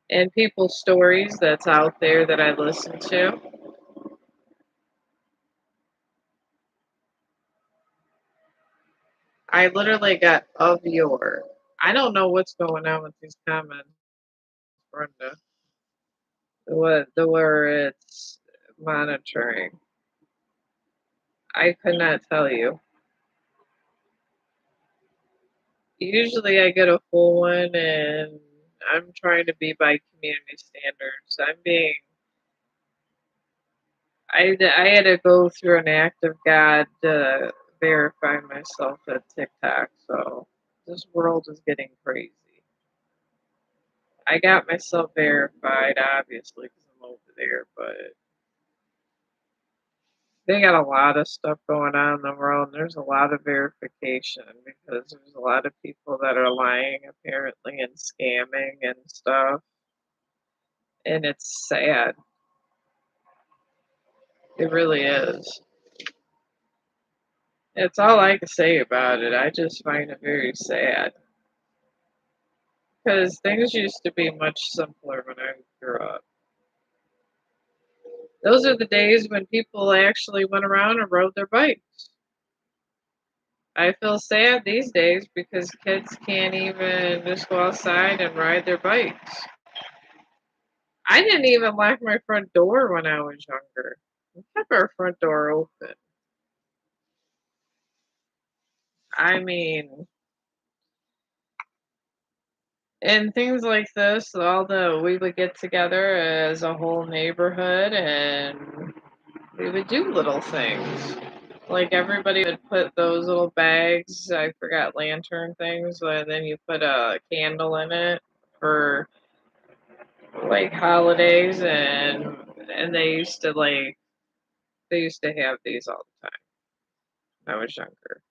S1: and people's stories that's out there that I listen to. I literally got of your. I don't know what's going on with these comments, Brenda. What the where it's monitoring. I could not tell you. Usually I get a full one and I'm trying to be by community standards. I had to go through an act of God to verify myself at TikTok, so this world is getting crazy. I got myself verified, obviously, because I'm over there, but they got a lot of stuff going on in the world, and there's a lot of verification because there's a lot of people that are lying, apparently, and scamming and stuff, and it's sad. It really is. It's all I can say about it. I just find it very sad. Because things used to be much simpler when I grew up. Those are the days when people actually went around and rode their bikes. I feel sad these days because kids can't even just go outside and ride their bikes. I didn't even lock my front door when I was younger. We kept our front door open. I mean, and things like this, although we would get together as a whole neighborhood and we would do little things. Like everybody would put those little bags, I forgot lantern things, and then you put a candle in it for like holidays and they used to have these all the time when I was younger.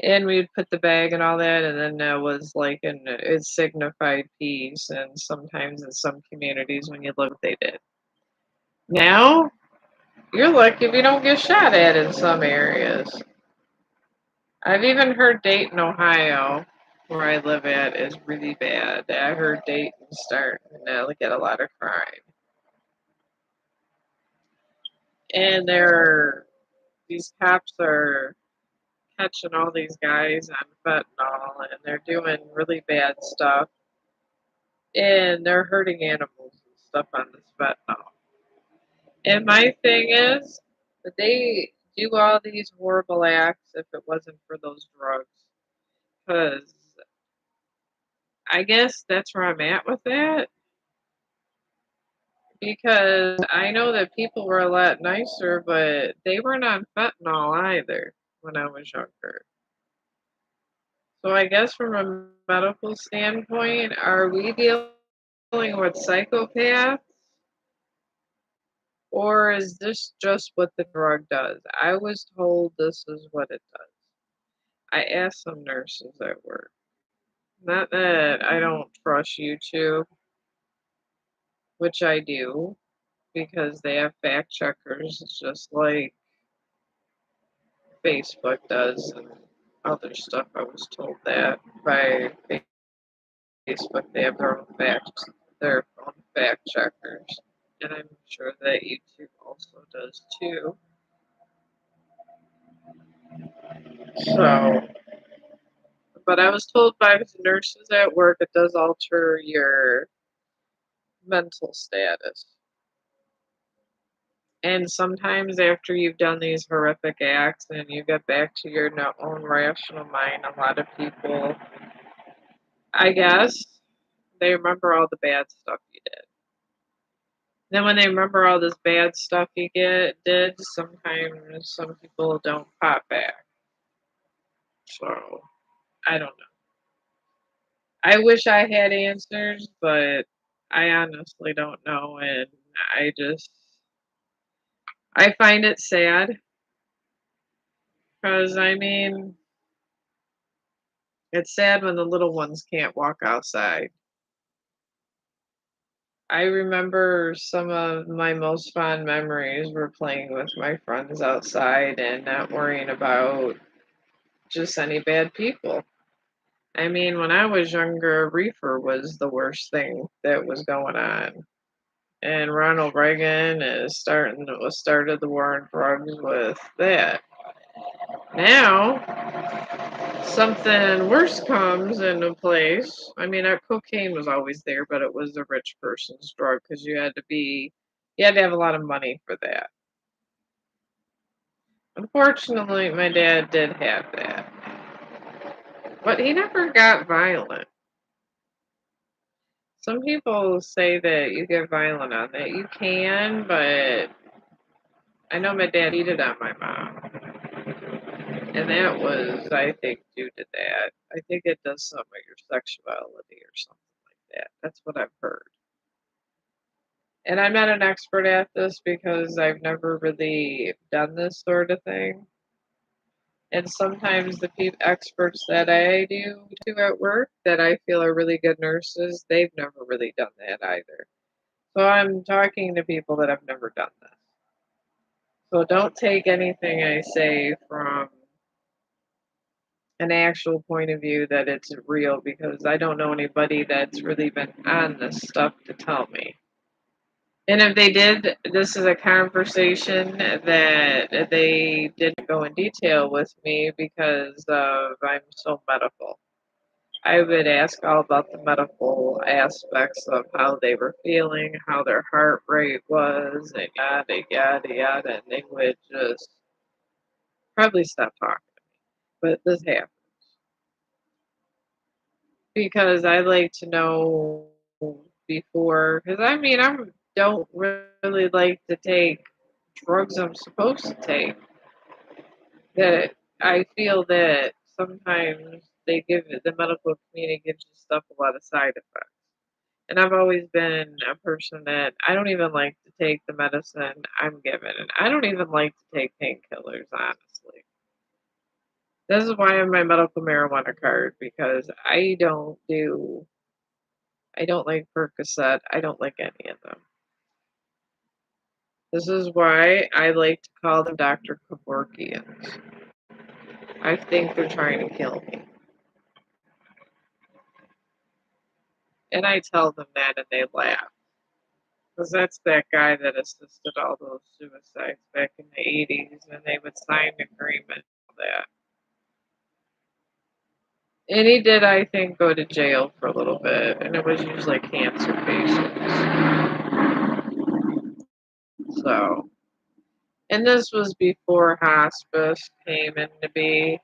S1: And we'd put the bag and all that, and then there was like it signified peace. And sometimes in some communities, when you look, they did. Now you're lucky if you don't get shot at in some areas. I've even heard Dayton, Ohio, where I live at, is really bad. I heard Dayton starting to get a lot of crime, and these cops are catching all these guys on fentanyl, and they're doing really bad stuff, and they're hurting animals and stuff on this fentanyl. And my thing is that they do all these horrible acts if it wasn't for those drugs, because I guess that's where I'm at with that. Because I know that people were a lot nicer, but they weren't on fentanyl either when I was younger. So I guess from a medical standpoint, are we dealing with psychopaths or is this just what the drug does? I was told this is what it does. I asked some nurses at work. Not that I don't trust YouTube, which I do, because they have fact checkers just like Facebook does and other stuff. I was told that by Facebook they have their own fact checkers, and I'm sure that YouTube also does too. So, but I was told by the nurses at work it does alter your mental status. And sometimes after you've done these horrific acts and you get back to your own rational mind, a lot of people, I guess, they remember all the bad stuff you did. Then when they remember all this bad stuff you did, sometimes some people don't pop back. So I don't know. I wish I had answers, but I honestly don't know, and I just I find it sad because I mean it's sad when the little ones can't walk outside. I remember some of my most fond memories were playing with my friends outside and not worrying about just any bad people. I mean, when I was younger, reefer was the worst thing that was going on. And Ronald Reagan is started the war on drugs with that. Now, something worse comes into place. I mean, cocaine was always there, but it was a rich person's drug because you had to have a lot of money for that. Unfortunately, my dad did have that, but he never got violent. Some people say that you get violent on that. You can, but I know my dad cheated on my mom, and that was, I think, due to that. I think it does something with your sexuality or something like that. That's what I've heard. And I'm not an expert at this because I've never really done this sort of thing. And sometimes the experts that I do to at work that I feel are really good nurses, they've never really done that either. So I'm talking to people that have never done this. So don't take anything I say from an actual point of view that it's real because I don't know anybody that's really been on this stuff to tell me. And if they did, this is a conversation that they didn't go in detail with me because I'm so medical. I would ask all about the medical aspects of how they were feeling, how their heart rate was, and yada, yada, yada. And they would just probably stop talking. But this happened because I like to know before, because I mean, I don't really like to take drugs I'm supposed to take. That I feel that sometimes they give the medical community gives you stuff a lot of side effects. And I've always been a person that I don't even like to take the medicine I'm given, and I don't even like to take painkillers, honestly. This is why I have my medical marijuana card because I don't like Percocet, I don't like any of them. This is why I like to call them Dr. Kevorkians. I think they're trying to kill me. And I tell them that and they laugh. Because that's that guy that assisted all those suicides back in the 80s, and they would sign an agreement for that. And he did, I think, go to jail for a little bit, and it was usually cancer patients. So, and this was before hospice came into being.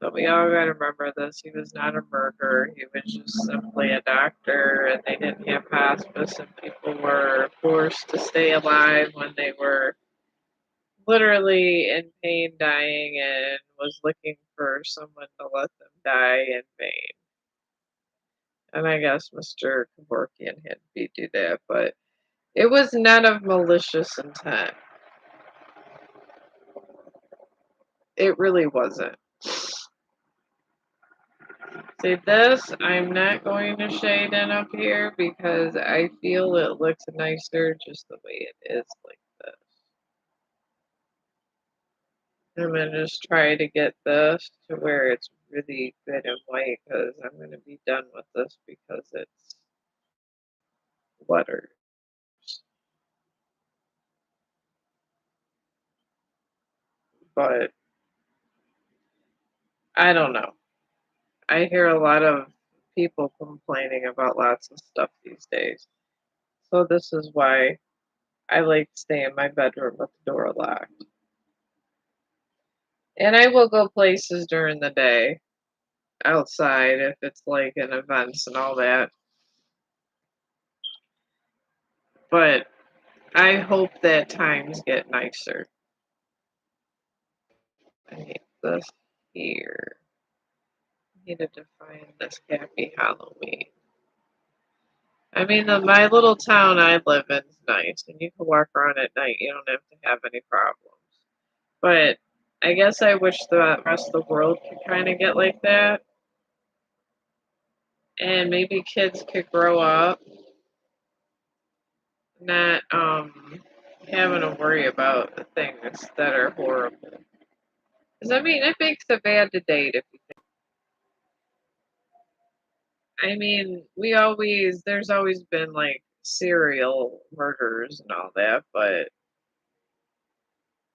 S1: So we all got to remember this. He was not a murderer. He was just simply a doctor, and they didn't have hospice, and people were forced to stay alive when they were literally in pain, dying, and was looking for someone to let them die in vain. And I guess Mr. Kevorkian had me do that, but it was none of malicious intent. It really wasn't. See, this I'm not going to shade in up here because I feel it looks nicer just the way it is like this. I'm gonna just try to get this to where it's really good and white because I'm gonna be done with this because it's letters. But I don't know. I hear a lot of people complaining about lots of stuff these days. So this is why I like to stay in my bedroom with the door locked. And I will go places during the day outside if it's like in events and all that. But I hope that times get nicer. I need this here. I need to define this happy Halloween. I mean, my little town I live in is nice, and you can walk around at night. You don't have to have any problems. But I guess I wish the rest of the world could kind of get like that, and maybe kids could grow up not having to worry about the things that are horrible. Because I mean, it makes it bad to date if you I mean, there's always been like serial murders and all that, but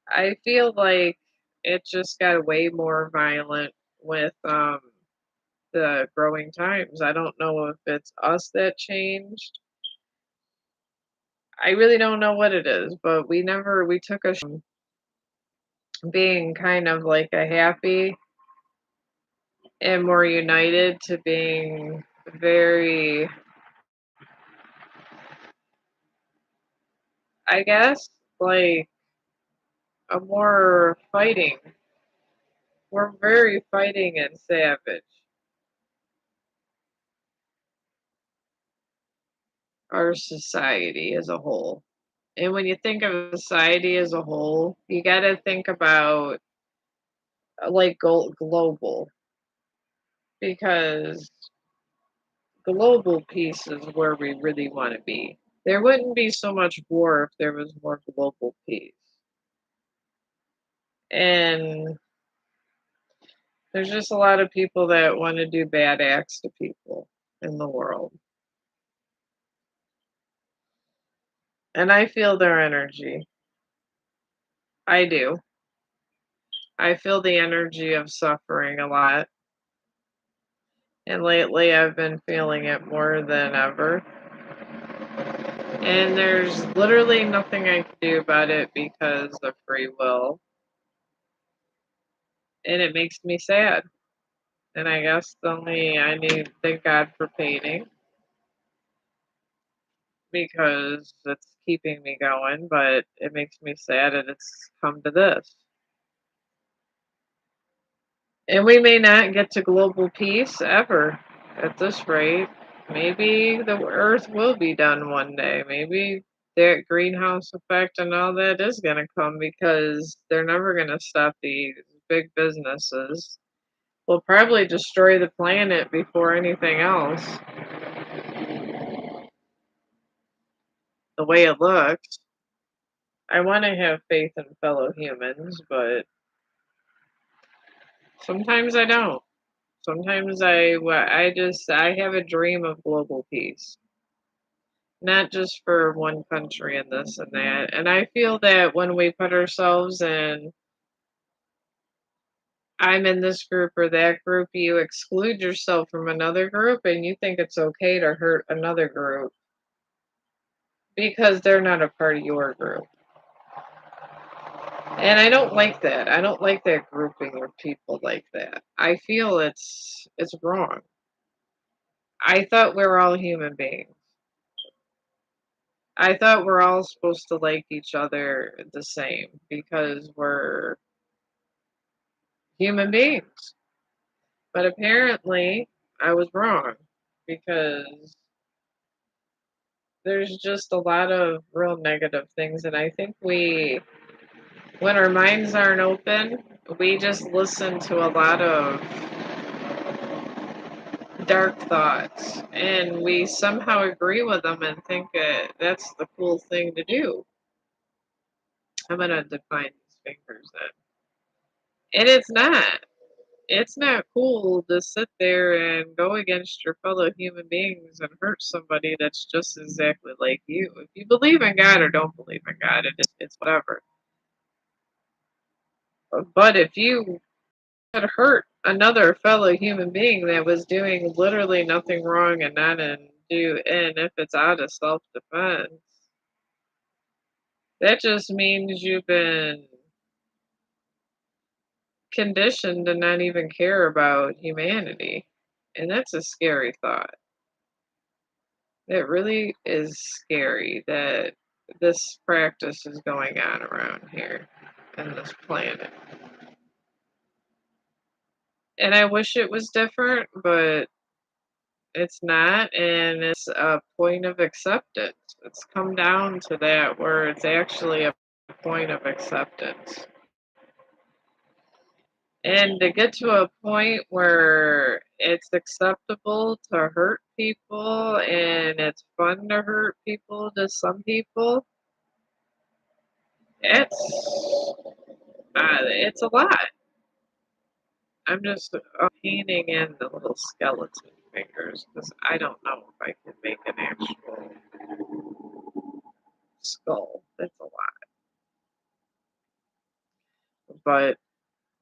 S1: I feel like it just got way more violent with the growing times. I don't know if it's us that changed. I really don't know what it is, but we took a being kind of like a happy and more united to being very, I guess, like a more fighting. We're very fighting and savage, our society as a whole. And when you think of society as a whole, you got to think about like global because global peace is where we really want to be. There wouldn't be so much war if there was more global peace. And there's just a lot of people that want to do bad acts to people in the world. And I feel their energy. I do. I feel the energy of suffering a lot. And lately I've been feeling it more than ever. And there's literally nothing I can do about it because of free will. And it makes me sad. And I guess only I need to thank God for painting because it's keeping me going, but it makes me sad that it's come to this. And we may not get to global peace ever at this rate. Maybe the earth will be done one day. Maybe that greenhouse effect and all that is going to come because they're never going to stop these big businesses. We'll probably destroy the planet before anything else, the way it looks. I want to have faith in fellow humans, but sometimes I don't. Sometimes I have a dream of global peace. Not just for one country and this and that. And I feel that when we put ourselves in, I'm in this group or that group, you exclude yourself from another group and you think it's okay to hurt another group because they're not a part of your group. And I don't like that. I don't like that grouping of people like that. I feel it's wrong. I thought we were all human beings. I thought we're all supposed to like each other the same because we're human beings. But apparently, I was wrong because there's just a lot of real negative things. And I think when our minds aren't open, we just listen to a lot of dark thoughts and we somehow agree with them and think that's the cool thing to do. I'm going to define these fingers then. And it's not. It's not cool to sit there and go against your fellow human beings and hurt somebody that's just exactly like you. If you believe in God or don't believe in God, it's whatever. But if you could hurt another fellow human being that was doing literally nothing wrong and not in do and if it's out of self defense, that just means you've been conditioned to not even care about humanity. And that's a scary thought. It really is scary that this practice is going on around here in this planet. And I wish it was different, but it's not. And it's a point of acceptance. It's come down to that where it's actually a point of acceptance. And to get to a point where it's acceptable to hurt people and it's fun to hurt people to some people, it's a lot. I'm just painting in the little skeleton fingers because I don't know if I can make an actual skull. That's a lot. But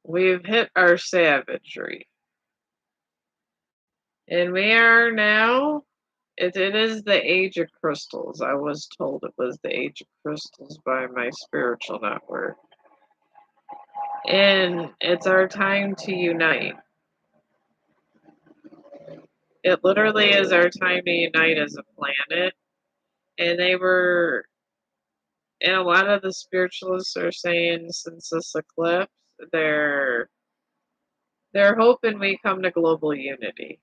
S1: we've hit our savagery. And we are now, it is the age of crystals. I was told it was the age of crystals by my spiritual network. And it's our time to unite. It literally is our time to unite as a planet. And and a lot of the spiritualists are saying since this eclipse, they're they're hoping we come to global unity.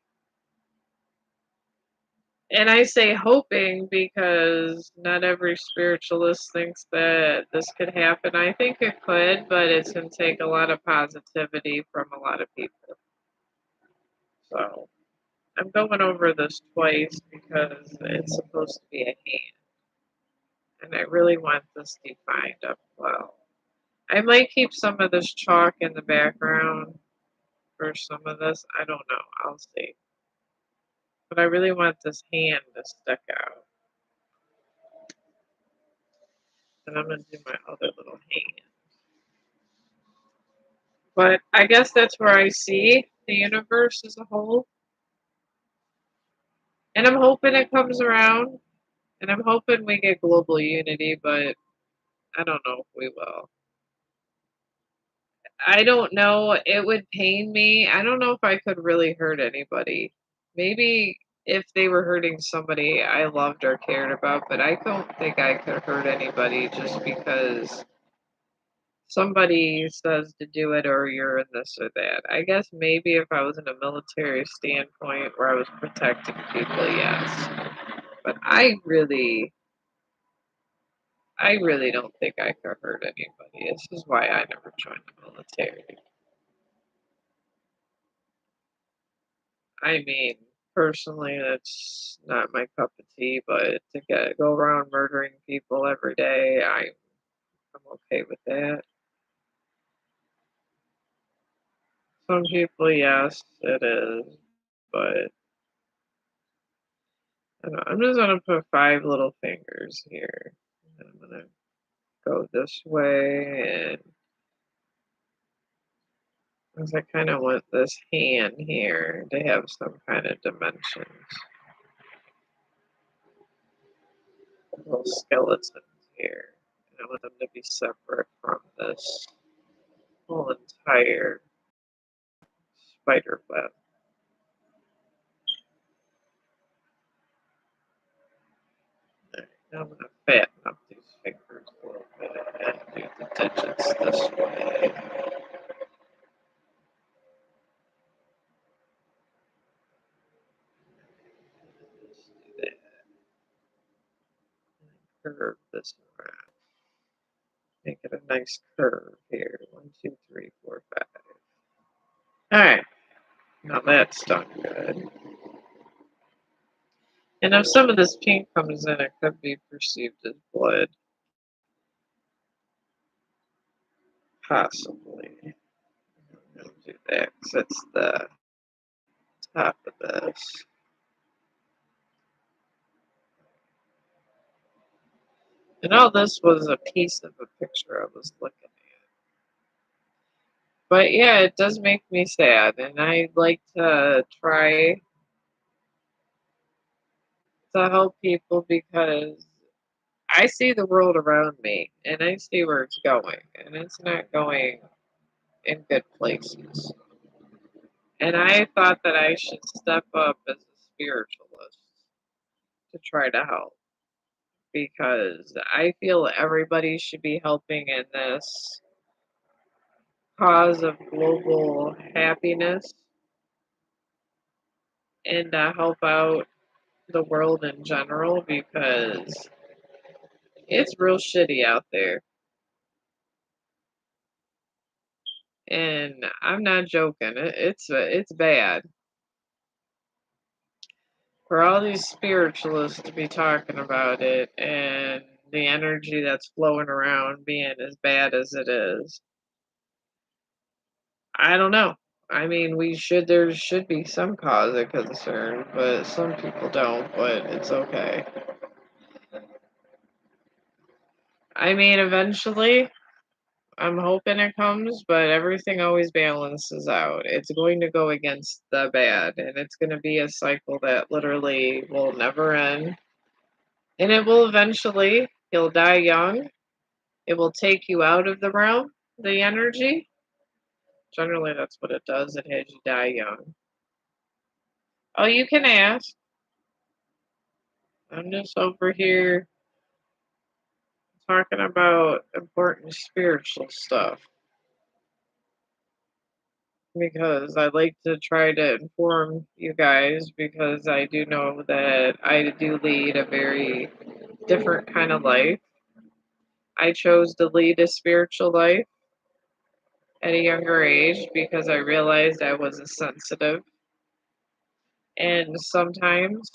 S1: And I say hoping because not every spiritualist thinks that this could happen. I think it could, but it's going to take a lot of positivity from a lot of people. So I'm going over this twice because it's supposed to be a hand. And I really want this defined up well. I might keep some of this chalk in the background for some of this. I don't know. I'll see. But I really want this hand to stick out. And I'm gonna do my other little hand. But I guess that's where I see the universe as a whole. And I'm hoping it comes around. And I'm hoping we get global unity, but I don't know if we will. I don't know. It would pain me. I don't know if I could really hurt anybody. Maybe if they were hurting somebody I loved or cared about, but I don't think I could hurt anybody just because somebody says to do it or you're in this or that. I guess maybe if I was in a military standpoint where I was protecting people, yes. But I really don't think I could hurt anybody. This is why I never joined the military. I mean, personally, that's not my cup of tea, but to go around murdering people every day, I'm okay with that. Some people, yes, it is, but I don't know, I'm just gonna put five little fingers here. And I'm gonna go this way, and because I kind of want this hand here to have some kind of dimensions. Little skeletons here. And I want them to be separate from this whole entire spider web. There. Now I'm gonna fatten up these fingers a little bit and do the digits this way. Just do that. And curve this around. Make it a nice curve here. One, two, three, four, five. Alright, now that's done good. And if some of this pink comes in, it could be perceived as blood. Possibly. I'm gonna do that because it's the top of this. And all this was a piece of a picture I was looking at. But yeah, it does make me sad, and I like to try to help people because I see the world around me and I see where it's going, and it's not going in good places. And I thought that I should step up as a spiritualist to try to help because I feel everybody should be helping in this cause of global happiness and to help out the world in general because it's real shitty out there. And I'm not joking. It's bad for all these spiritualists to be talking about it and the energy that's flowing around being as bad as it is. I don't know. I mean, there should be some cause of concern, but some people don't, but it's okay. I mean, eventually, I'm hoping it comes, but everything always balances out. It's going to go against the bad, and it's going to be a cycle that literally will never end. And it will eventually, you'll die young. It will take you out of the realm, the energy. Generally, that's what it does. It has you die young. Oh, you can ask. I'm just over here talking about important spiritual stuff because I like to try to inform you guys because I do know that I do lead a very different kind of life. I chose to lead a spiritual life at a younger age because I realized I was a sensitive and sometimes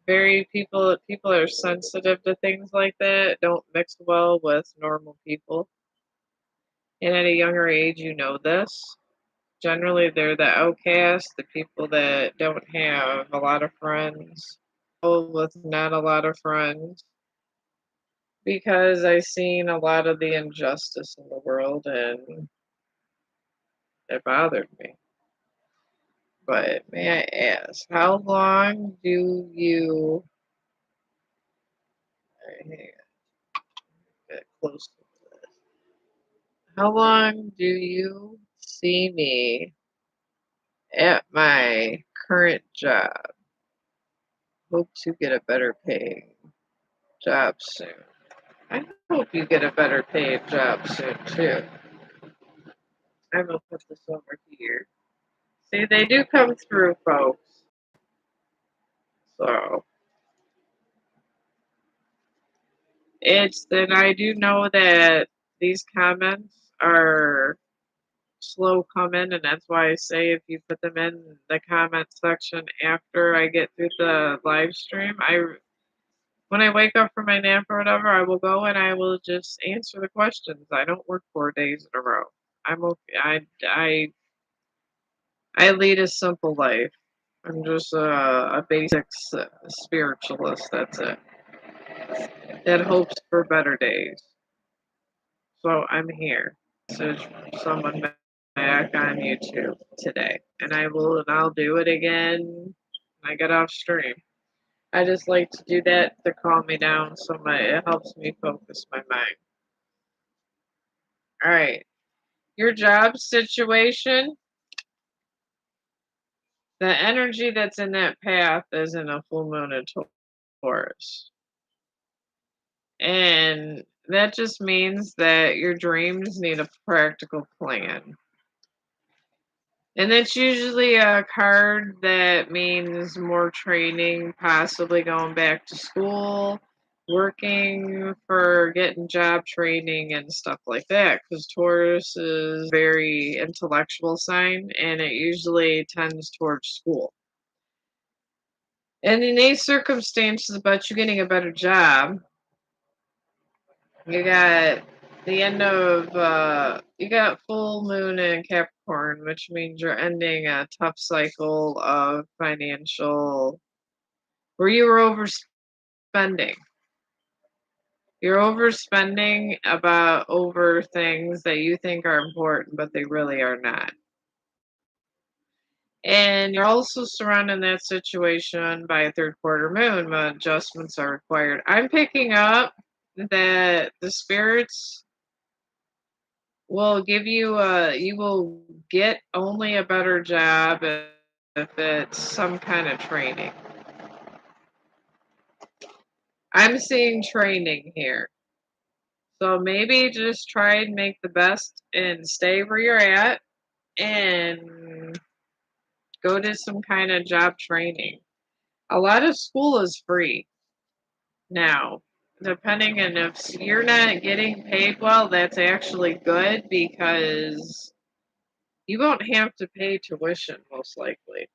S1: very people are sensitive to things like that don't mix well with normal people. And at a younger age you know this. Generally they're the outcast, the people that don't have a lot of friends, people with not a lot of friends. because I seen a lot of the injustice in the world and it bothered me. But may I ask, how long do you hang on, get close to this. How long do you see me at my current job? Hope to get a better paying job soon. I hope you get a better paid job soon too. I'm gonna put this over here. See, they do come through, folks. So it's then I do know that these comments are slow coming, and that's why I say if you put them in the comment section after I get through the live stream, when I wake up from my nap or whatever, I will go and I will just answer the questions. I don't work 4 days in a row. I'm okay. I lead a simple life. I'm just a basic spiritualist. That's it. That hopes for better days. So I'm here. Message someone back on YouTube today, and I'll do it again when I get off stream. I just like to do that to calm me down, so it helps me focus my mind. All right, your job situation, the energy that's in that path is in a full moon in Taurus. And that just means that your dreams need a practical plan. And that's usually a card that means more training, possibly going back to school, working for getting job training and stuff like that. Because Taurus is very intellectual sign and it usually tends towards school. And in these circumstances about you getting a better job, you got the end of you got full moon in Capricorn, which means you're ending a tough cycle of financial where you were overspending. You're overspending about over things that you think are important, but they really are not. And you're also surrounding that situation by a third quarter moon, but adjustments are required. I'm picking up that the spirits will give you you will get only a better job if it's some kind of training. I'm seeing training here. So maybe just try and make the best and stay where you're at and go to some kind of job training. A lot of school is free now. Depending on if you're not getting paid well, that's actually good because you won't have to pay tuition most likely.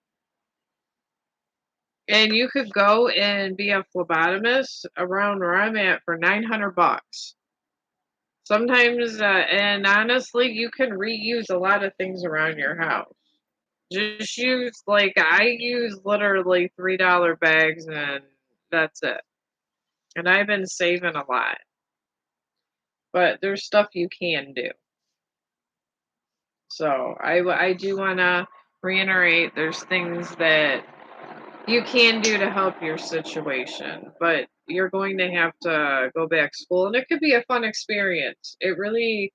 S1: And you could go and be a phlebotomist around where I'm at for 900 bucks. Sometimes, and honestly, you can reuse a lot of things around your house. Just use, like, I use literally $3 bags and that's it. And I've been saving a lot. But there's stuff you can do. So I do want to reiterate there's things that you can do to help your situation, but you're going to have to go back to school, and it could be a fun experience. It really,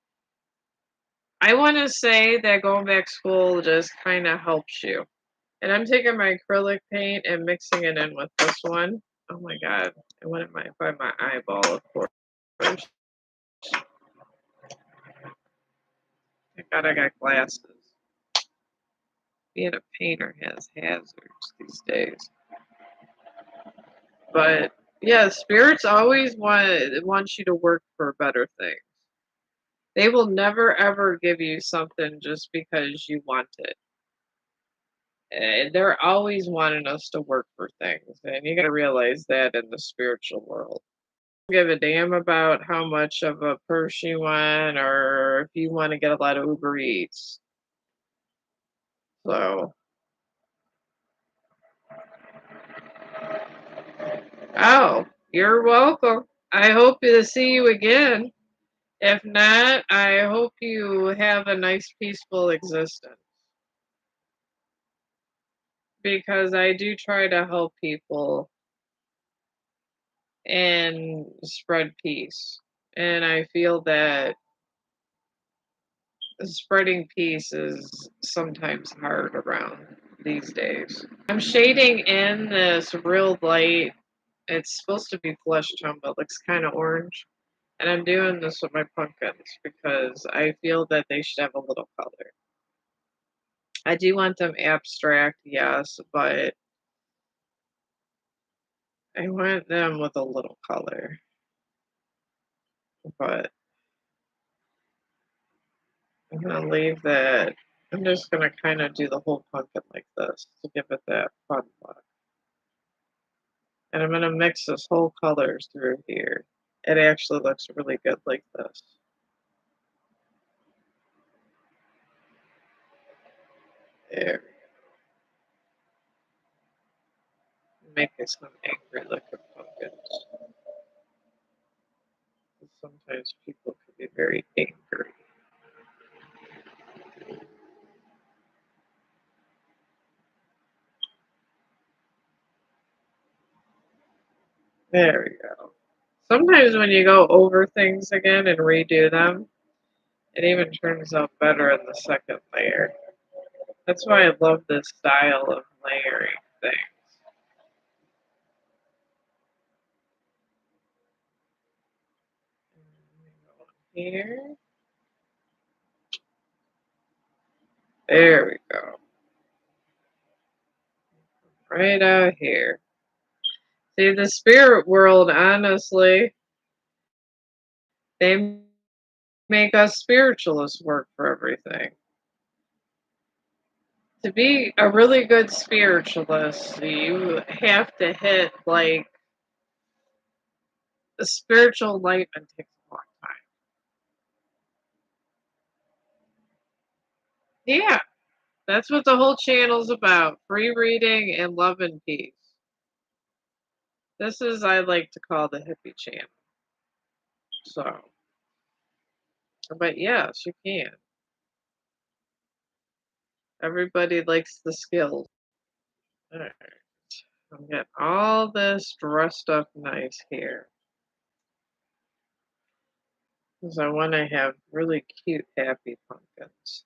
S1: I want to say that going back to school just kind of helps you. And I'm taking my acrylic paint and mixing it in with this one. Oh my god, it went in by my eyeball, of course. Thank God I got glasses. Being a painter has hazards these days. But yeah, spirits always want you to work for better things. They will never ever give you something just because you want it. They're always wanting us to work for things, and you got to realize that in the spiritual world. Give a damn about how much of a purse you want, or if you want to get a lot of Uber Eats. So, oh, you're welcome. I hope to see you again. If not, I hope you have a nice, peaceful existence because I do try to help people and spread peace. And I feel that spreading peace is sometimes hard around these days. I'm shading in this real light. It's supposed to be flesh tone, but looks kind of orange. And I'm doing this with my pumpkins because I feel that they should have a little color. I do want them abstract, yes, but I want them with a little color. But I'm gonna leave that. I'm just gonna kind of do the whole pumpkin like this to give it that fun look. And I'm gonna mix this whole colors through here. It actually looks really good like this. There, make it some angry looking pumpkins. Sometimes people can be very angry. There we go. Sometimes when you go over things again and redo them, it even turns out better in the second layer. That's why I love this style of layering things. Here, there we go. Right out here. See, the spirit world, honestly, they make us spiritualists work for everything. To be a really good spiritualist, you have to hit like the spiritual enlightenment takes a long time. Yeah, that's what the whole channel's about. Free reading and love and peace. This is I like to call the hippie channel. So, but yes, you can. Everybody likes the skills. All right. I'm getting all this dressed up nice here because I want to have really cute, happy pumpkins.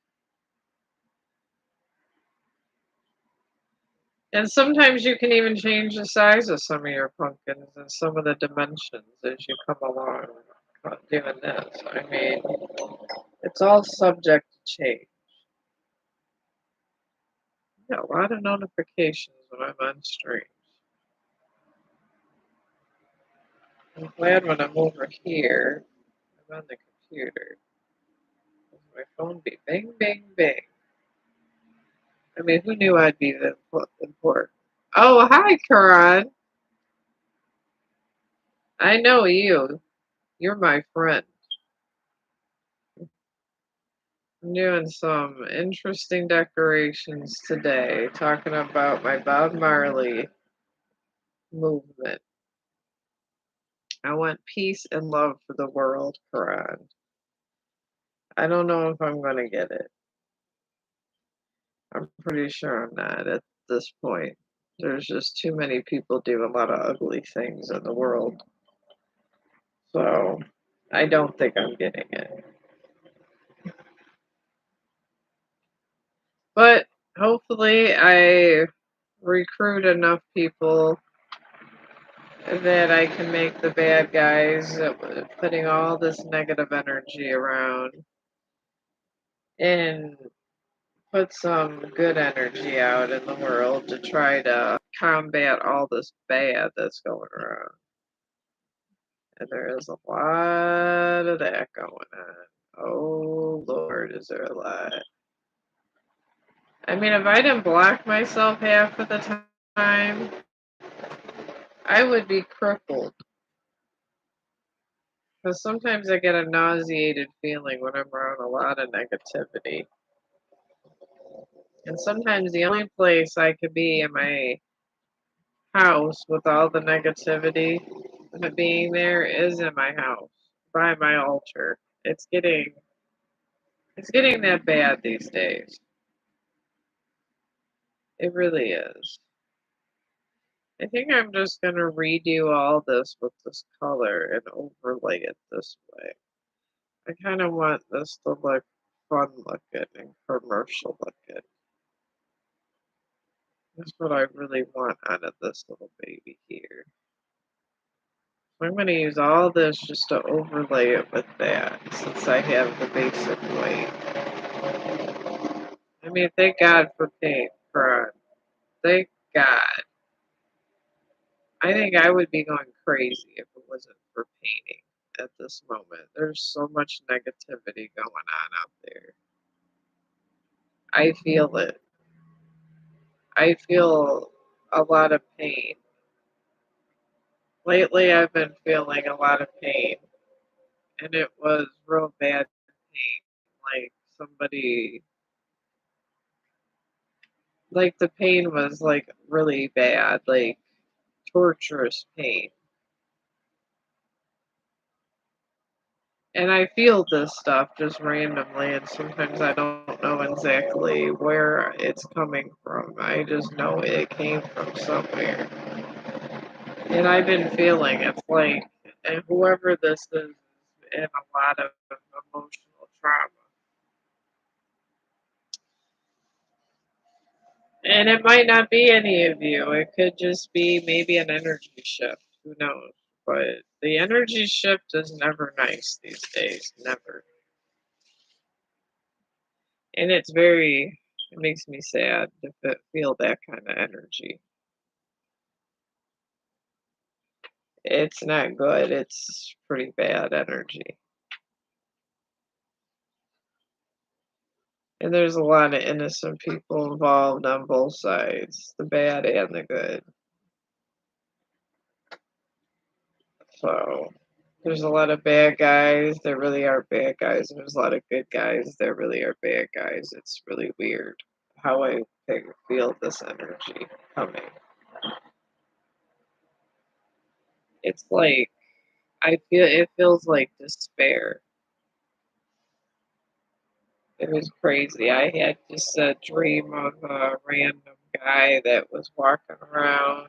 S1: And sometimes you can even change the size of some of your pumpkins and some of the dimensions as you come along doing this. I mean, it's all subject to change. I get a lot of notifications when I'm on streams. I'm glad when I'm over here, I'm on the computer. My phone be bing, bing, bing. I mean, who knew I'd be that important? Oh, hi, Karan. I know you. You're my friend. I'm doing some interesting decorations today, talking about my Bob Marley movement. I want peace and love for the world, Karan. I don't know if I'm going to get it. I'm pretty sure I'm not at this point. There's just too many people do a lot of ugly things in the world. So I don't think I'm getting it. But hopefully I recruit enough people that I can make the bad guys putting all this negative energy around and put some good energy out in the world to try to combat all this bad that's going around. And there is a lot of that going on. Oh Lord, is there a lot? I mean, if I didn't block myself half of the time, I would be crippled. Because sometimes I get a nauseated feeling when I'm around a lot of negativity. And sometimes the only place I could be in my house with all the negativity The being there is in my house by my altar. It's getting that bad these days. It really is. I think I'm just gonna redo all this with this color and overlay it this way. I kind of want this to look fun looking and commercial looking. That's what I really want out of this little baby here. So I'm going to use all this just to overlay it with that since I have the basic white. I mean, thank God for paint, for thank God. I think I would be going crazy if it wasn't for painting at this moment. There's so much negativity going on out there. I feel it. I feel a lot of pain. Lately, I've been feeling a lot of pain, and it was real bad pain. Like somebody, like the pain was like really bad, like torturous pain. And I feel this stuff just randomly, and sometimes I don't know exactly where it's coming from. I just know it came from somewhere. And I've been feeling it's like, and whoever this is in a lot of emotional trauma. And it might not be any of you. It could just be maybe an energy shift. Who knows? But the energy shift is never nice these days. Never. And it makes me sad to feel that kind of energy. It's not good. It's pretty bad energy. And there's a lot of innocent people involved on both sides, the bad and the good. So there's a lot of bad guys that really are bad guys, and there's a lot of good guys that really are bad guys. It's really weird how I feel this energy coming. It's like it feels like despair. It was crazy. I had just a dream of a random guy that was walking around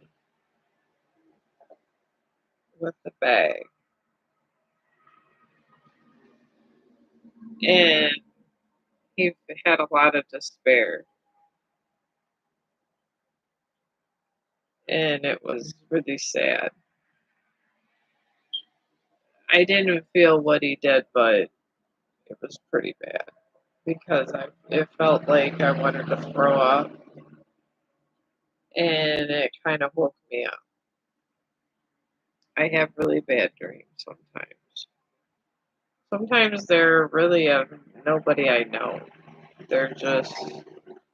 S1: with a bag, and he had a lot of despair, and it was really sad. I didn't feel what he did, but it was pretty bad because it felt like I wanted to throw up, and it kind of woke me up. I have really bad dreams sometimes. Sometimes they're really of nobody I know. They're just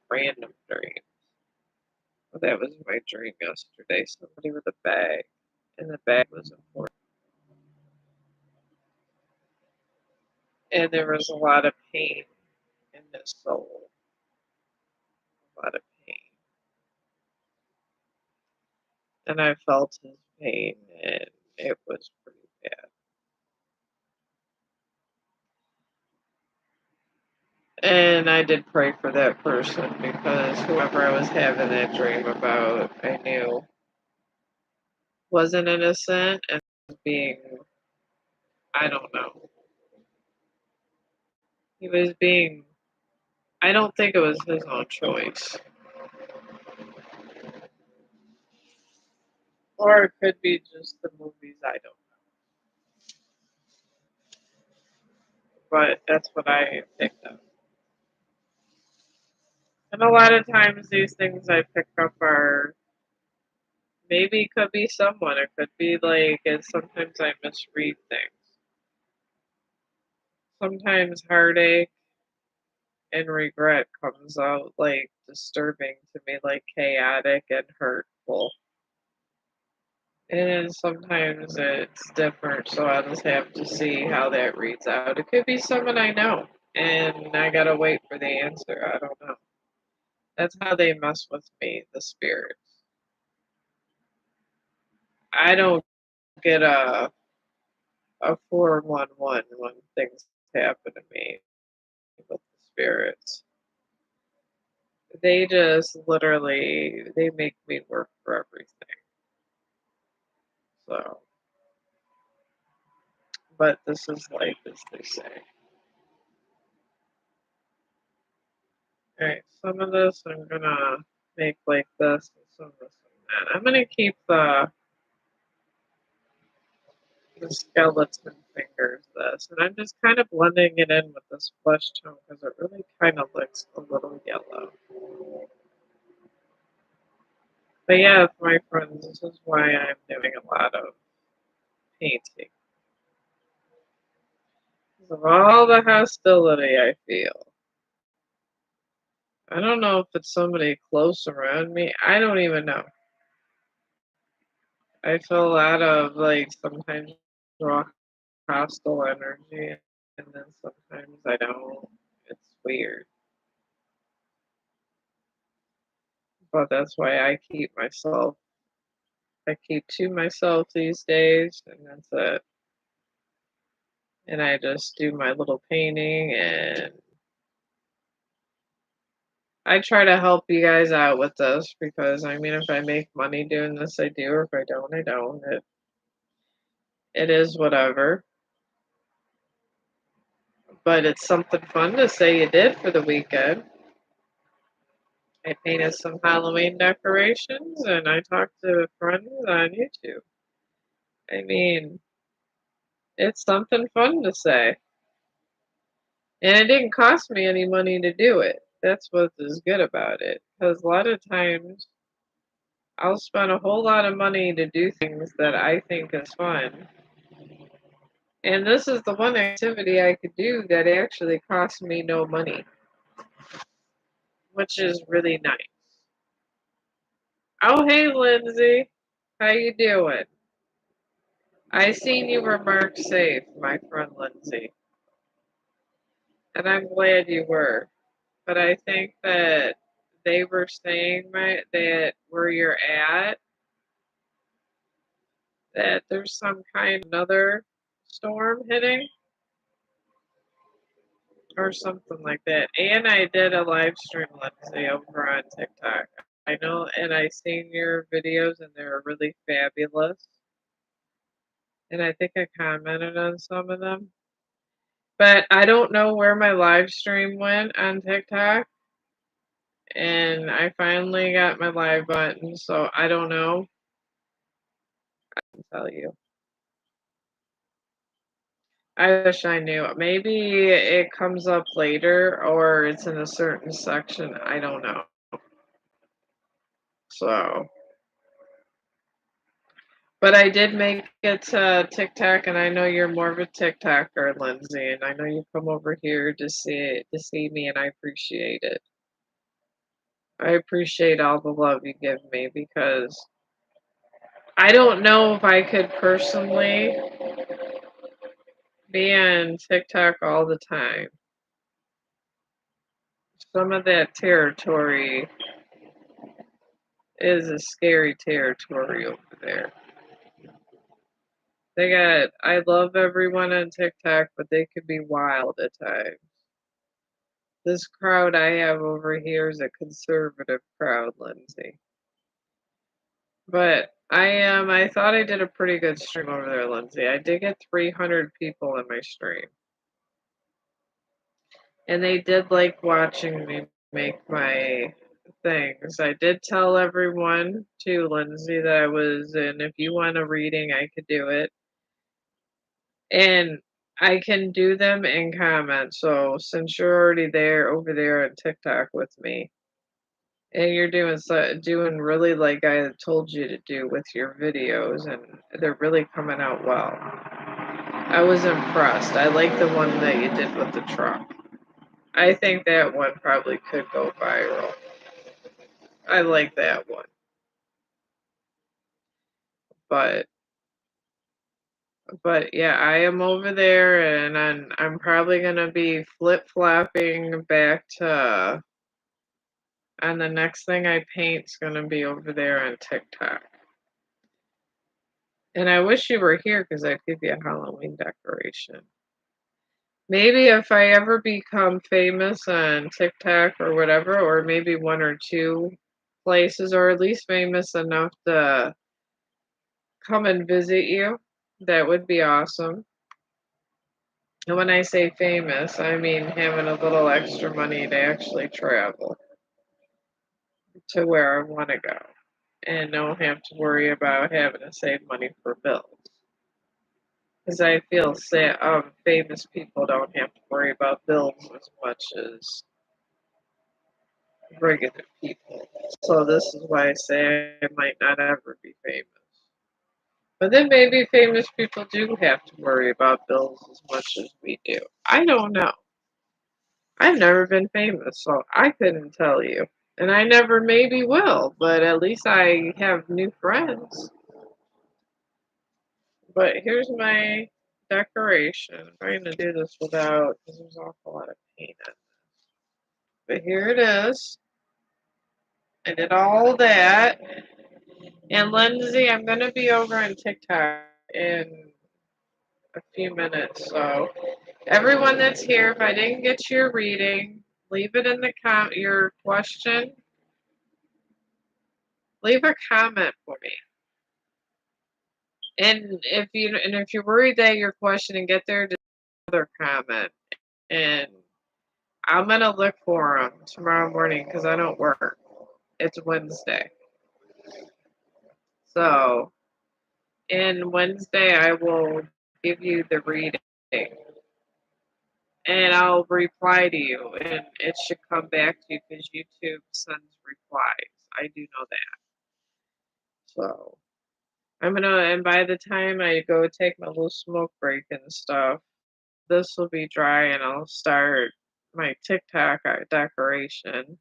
S1: random dreams. Well, that was my dream yesterday. Somebody with a bag, and the bag was important. And there was a lot of pain in his soul, a lot of pain. And I felt his pain, and it was pretty bad. And I did pray for that person because whoever I was having that dream about, I knew wasn't innocent and was being, I don't know, he was being, I don't think it was his own choice. Or it could be just the movies, I don't know. But that's what I picked up. And a lot of times these things I pick up are maybe it could be someone. It could be like, and sometimes I misread things. Sometimes heartache and regret comes out like disturbing to me, like chaotic and hurtful. And sometimes it's different, so I just have to see how that reads out. It could be someone I know, and I gotta wait for the answer. I don't know. That's how they mess with me, the spirits. I don't get a 411 when things happen to me with the spirits. They just literally they make me work for everything. So, but this is life, as they say. All right, some of this I'm gonna make like this, and some of this and that. I'm gonna keep the skeleton fingers this, and I'm just kind of blending it in with this flesh tone because it really kind of looks a little yellow. But yeah, my friends, this is why I'm doing a lot of painting. Because of all the hostility I feel. I don't know if it's somebody close around me. I don't even know. I feel a lot of like sometimes raw hostile energy, and then sometimes I don't. It's weird. But that's why I keep to myself these days, and that's it. And I just do my little painting, and I try to help you guys out with this because I mean, if I make money doing this, I do. Or if I don't, I don't. It is whatever. But it's something fun to say you did for the weekend. I painted some Halloween decorations and I talked to friends on YouTube. I mean, it's something fun to say. And it didn't cost me any money to do it. That's what is good about it. Because a lot of times I'll spend a whole lot of money to do things that I think is fun. And this is the one activity I could do that actually cost me no money, which is really nice. Oh, hey, Lindsay. How you doing? I seen you were marked safe, my friend Lindsay, and I'm glad you were. But I think that they were saying right that where you're at, that there's some kind of another storm hitting or something like that. And I did a live stream, Lindsay, over on TikTok. I know, and I seen your videos, and they were really fabulous. And I think I commented on some of them. But I don't know where my live stream went on TikTok, and I finally got my live button, so I don't know. I can tell you. I wish I knew. Maybe it comes up later or it's in a certain section. I don't know. So, but I did make it to TikTok, and I know you're more of a TikToker, Lindsay, and I know you come over here to see me, and I appreciate it. I appreciate all the love you give me because I don't know if I could personally be on TikTok all the time. Some of that territory is a scary territory over there. I love everyone on TikTok, but they could be wild at times. This crowd I have over here is a conservative crowd, Lindsay. But I thought I did a pretty good stream over there, Lindsay. I did get 300 people in my stream. And they did like watching me make my things. I did tell everyone too, Lindsay, that I was, and if you want a reading, I could do it. And I can do them in comments. So since you're already there over there on TikTok with me, and you're doing really like I told you to do with your videos, and they're really coming out well. I was impressed. I like the one that you did with the truck. I think that one probably could go viral. I like that one. But but yeah, I am over there and I'm probably gonna be flip-flopping back to and the next thing I paint's gonna be over there on TikTok. And I wish you were here because I'd give you a Halloween decoration. Maybe if I ever become famous on TikTok or whatever, or maybe one or two places, or at least famous enough to come and visit you, that would be awesome. And when I say famous, I mean having a little extra money to actually travel to where I want to go and don't have to worry about having to save money for bills. Because I feel famous people don't have to worry about bills as much as regular people. So this is why I say I might not ever be famous. But then maybe famous people do have to worry about bills as much as we do. I don't know. I've never been famous, so I couldn't tell you. And I never maybe will, but at least I have new friends. But here's my decoration. I'm trying to do this without, because there's an awful lot of paint on. But here it is. I did all that. And Lindsay, I'm going to be over on TikTok in a few minutes. So everyone that's here, if I didn't get to your reading, leave it in the your question. Leave a comment for me. And if you're worried that your question didn't get there, just another comment. And I'm gonna look for them tomorrow morning because I don't work. It's Wednesday. So, and Wednesday I will give you the reading and I'll reply to you and it should come back to you because YouTube sends replies. I do know that. So, and by the time I go take my little smoke break and stuff, this will be dry and I'll start my TikTok decoration.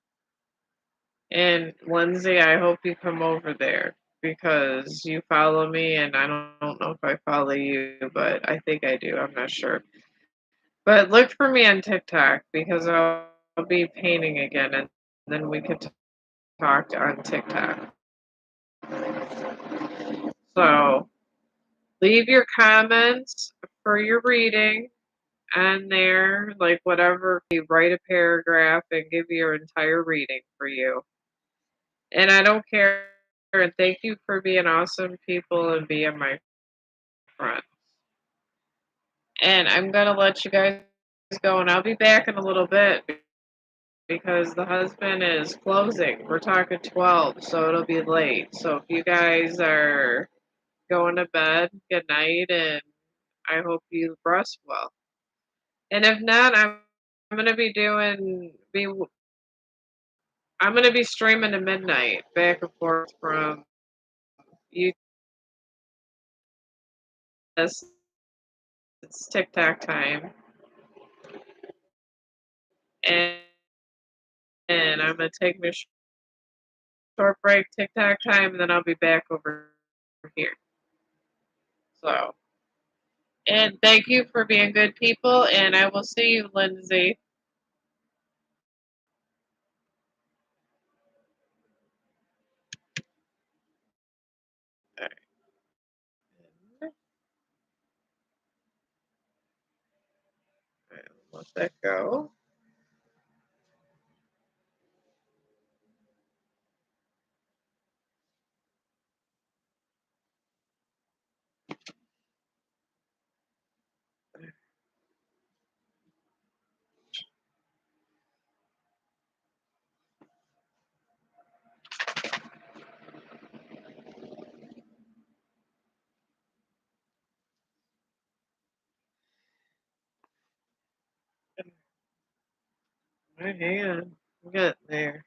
S1: And Lindsay, I hope you come over there because you follow me and I don't know if I follow you, but I think I do. I'm not sure. But look for me on TikTok because I'll be painting again and then we can talk on TikTok. So leave your comments for your reading on there, like whatever. You write a paragraph and give your entire reading for you. And I don't care. And thank you for being awesome people and being my friend. And I'm gonna let you guys go, and I'll be back in a little bit because the husband is closing. We're talking 12, so it'll be late. So if you guys are going to bed, good night, and I hope you rest well. And if not, I'm gonna be doing be I'm gonna be streaming to midnight back and forth from you. It's TikTok time, and I'm gonna take me a short break, TikTok time, and then I'll be back over here. So, and thank you for being good people, and I will see you, Lindsay. All right, let that go. All right, hang on. I'm getting there.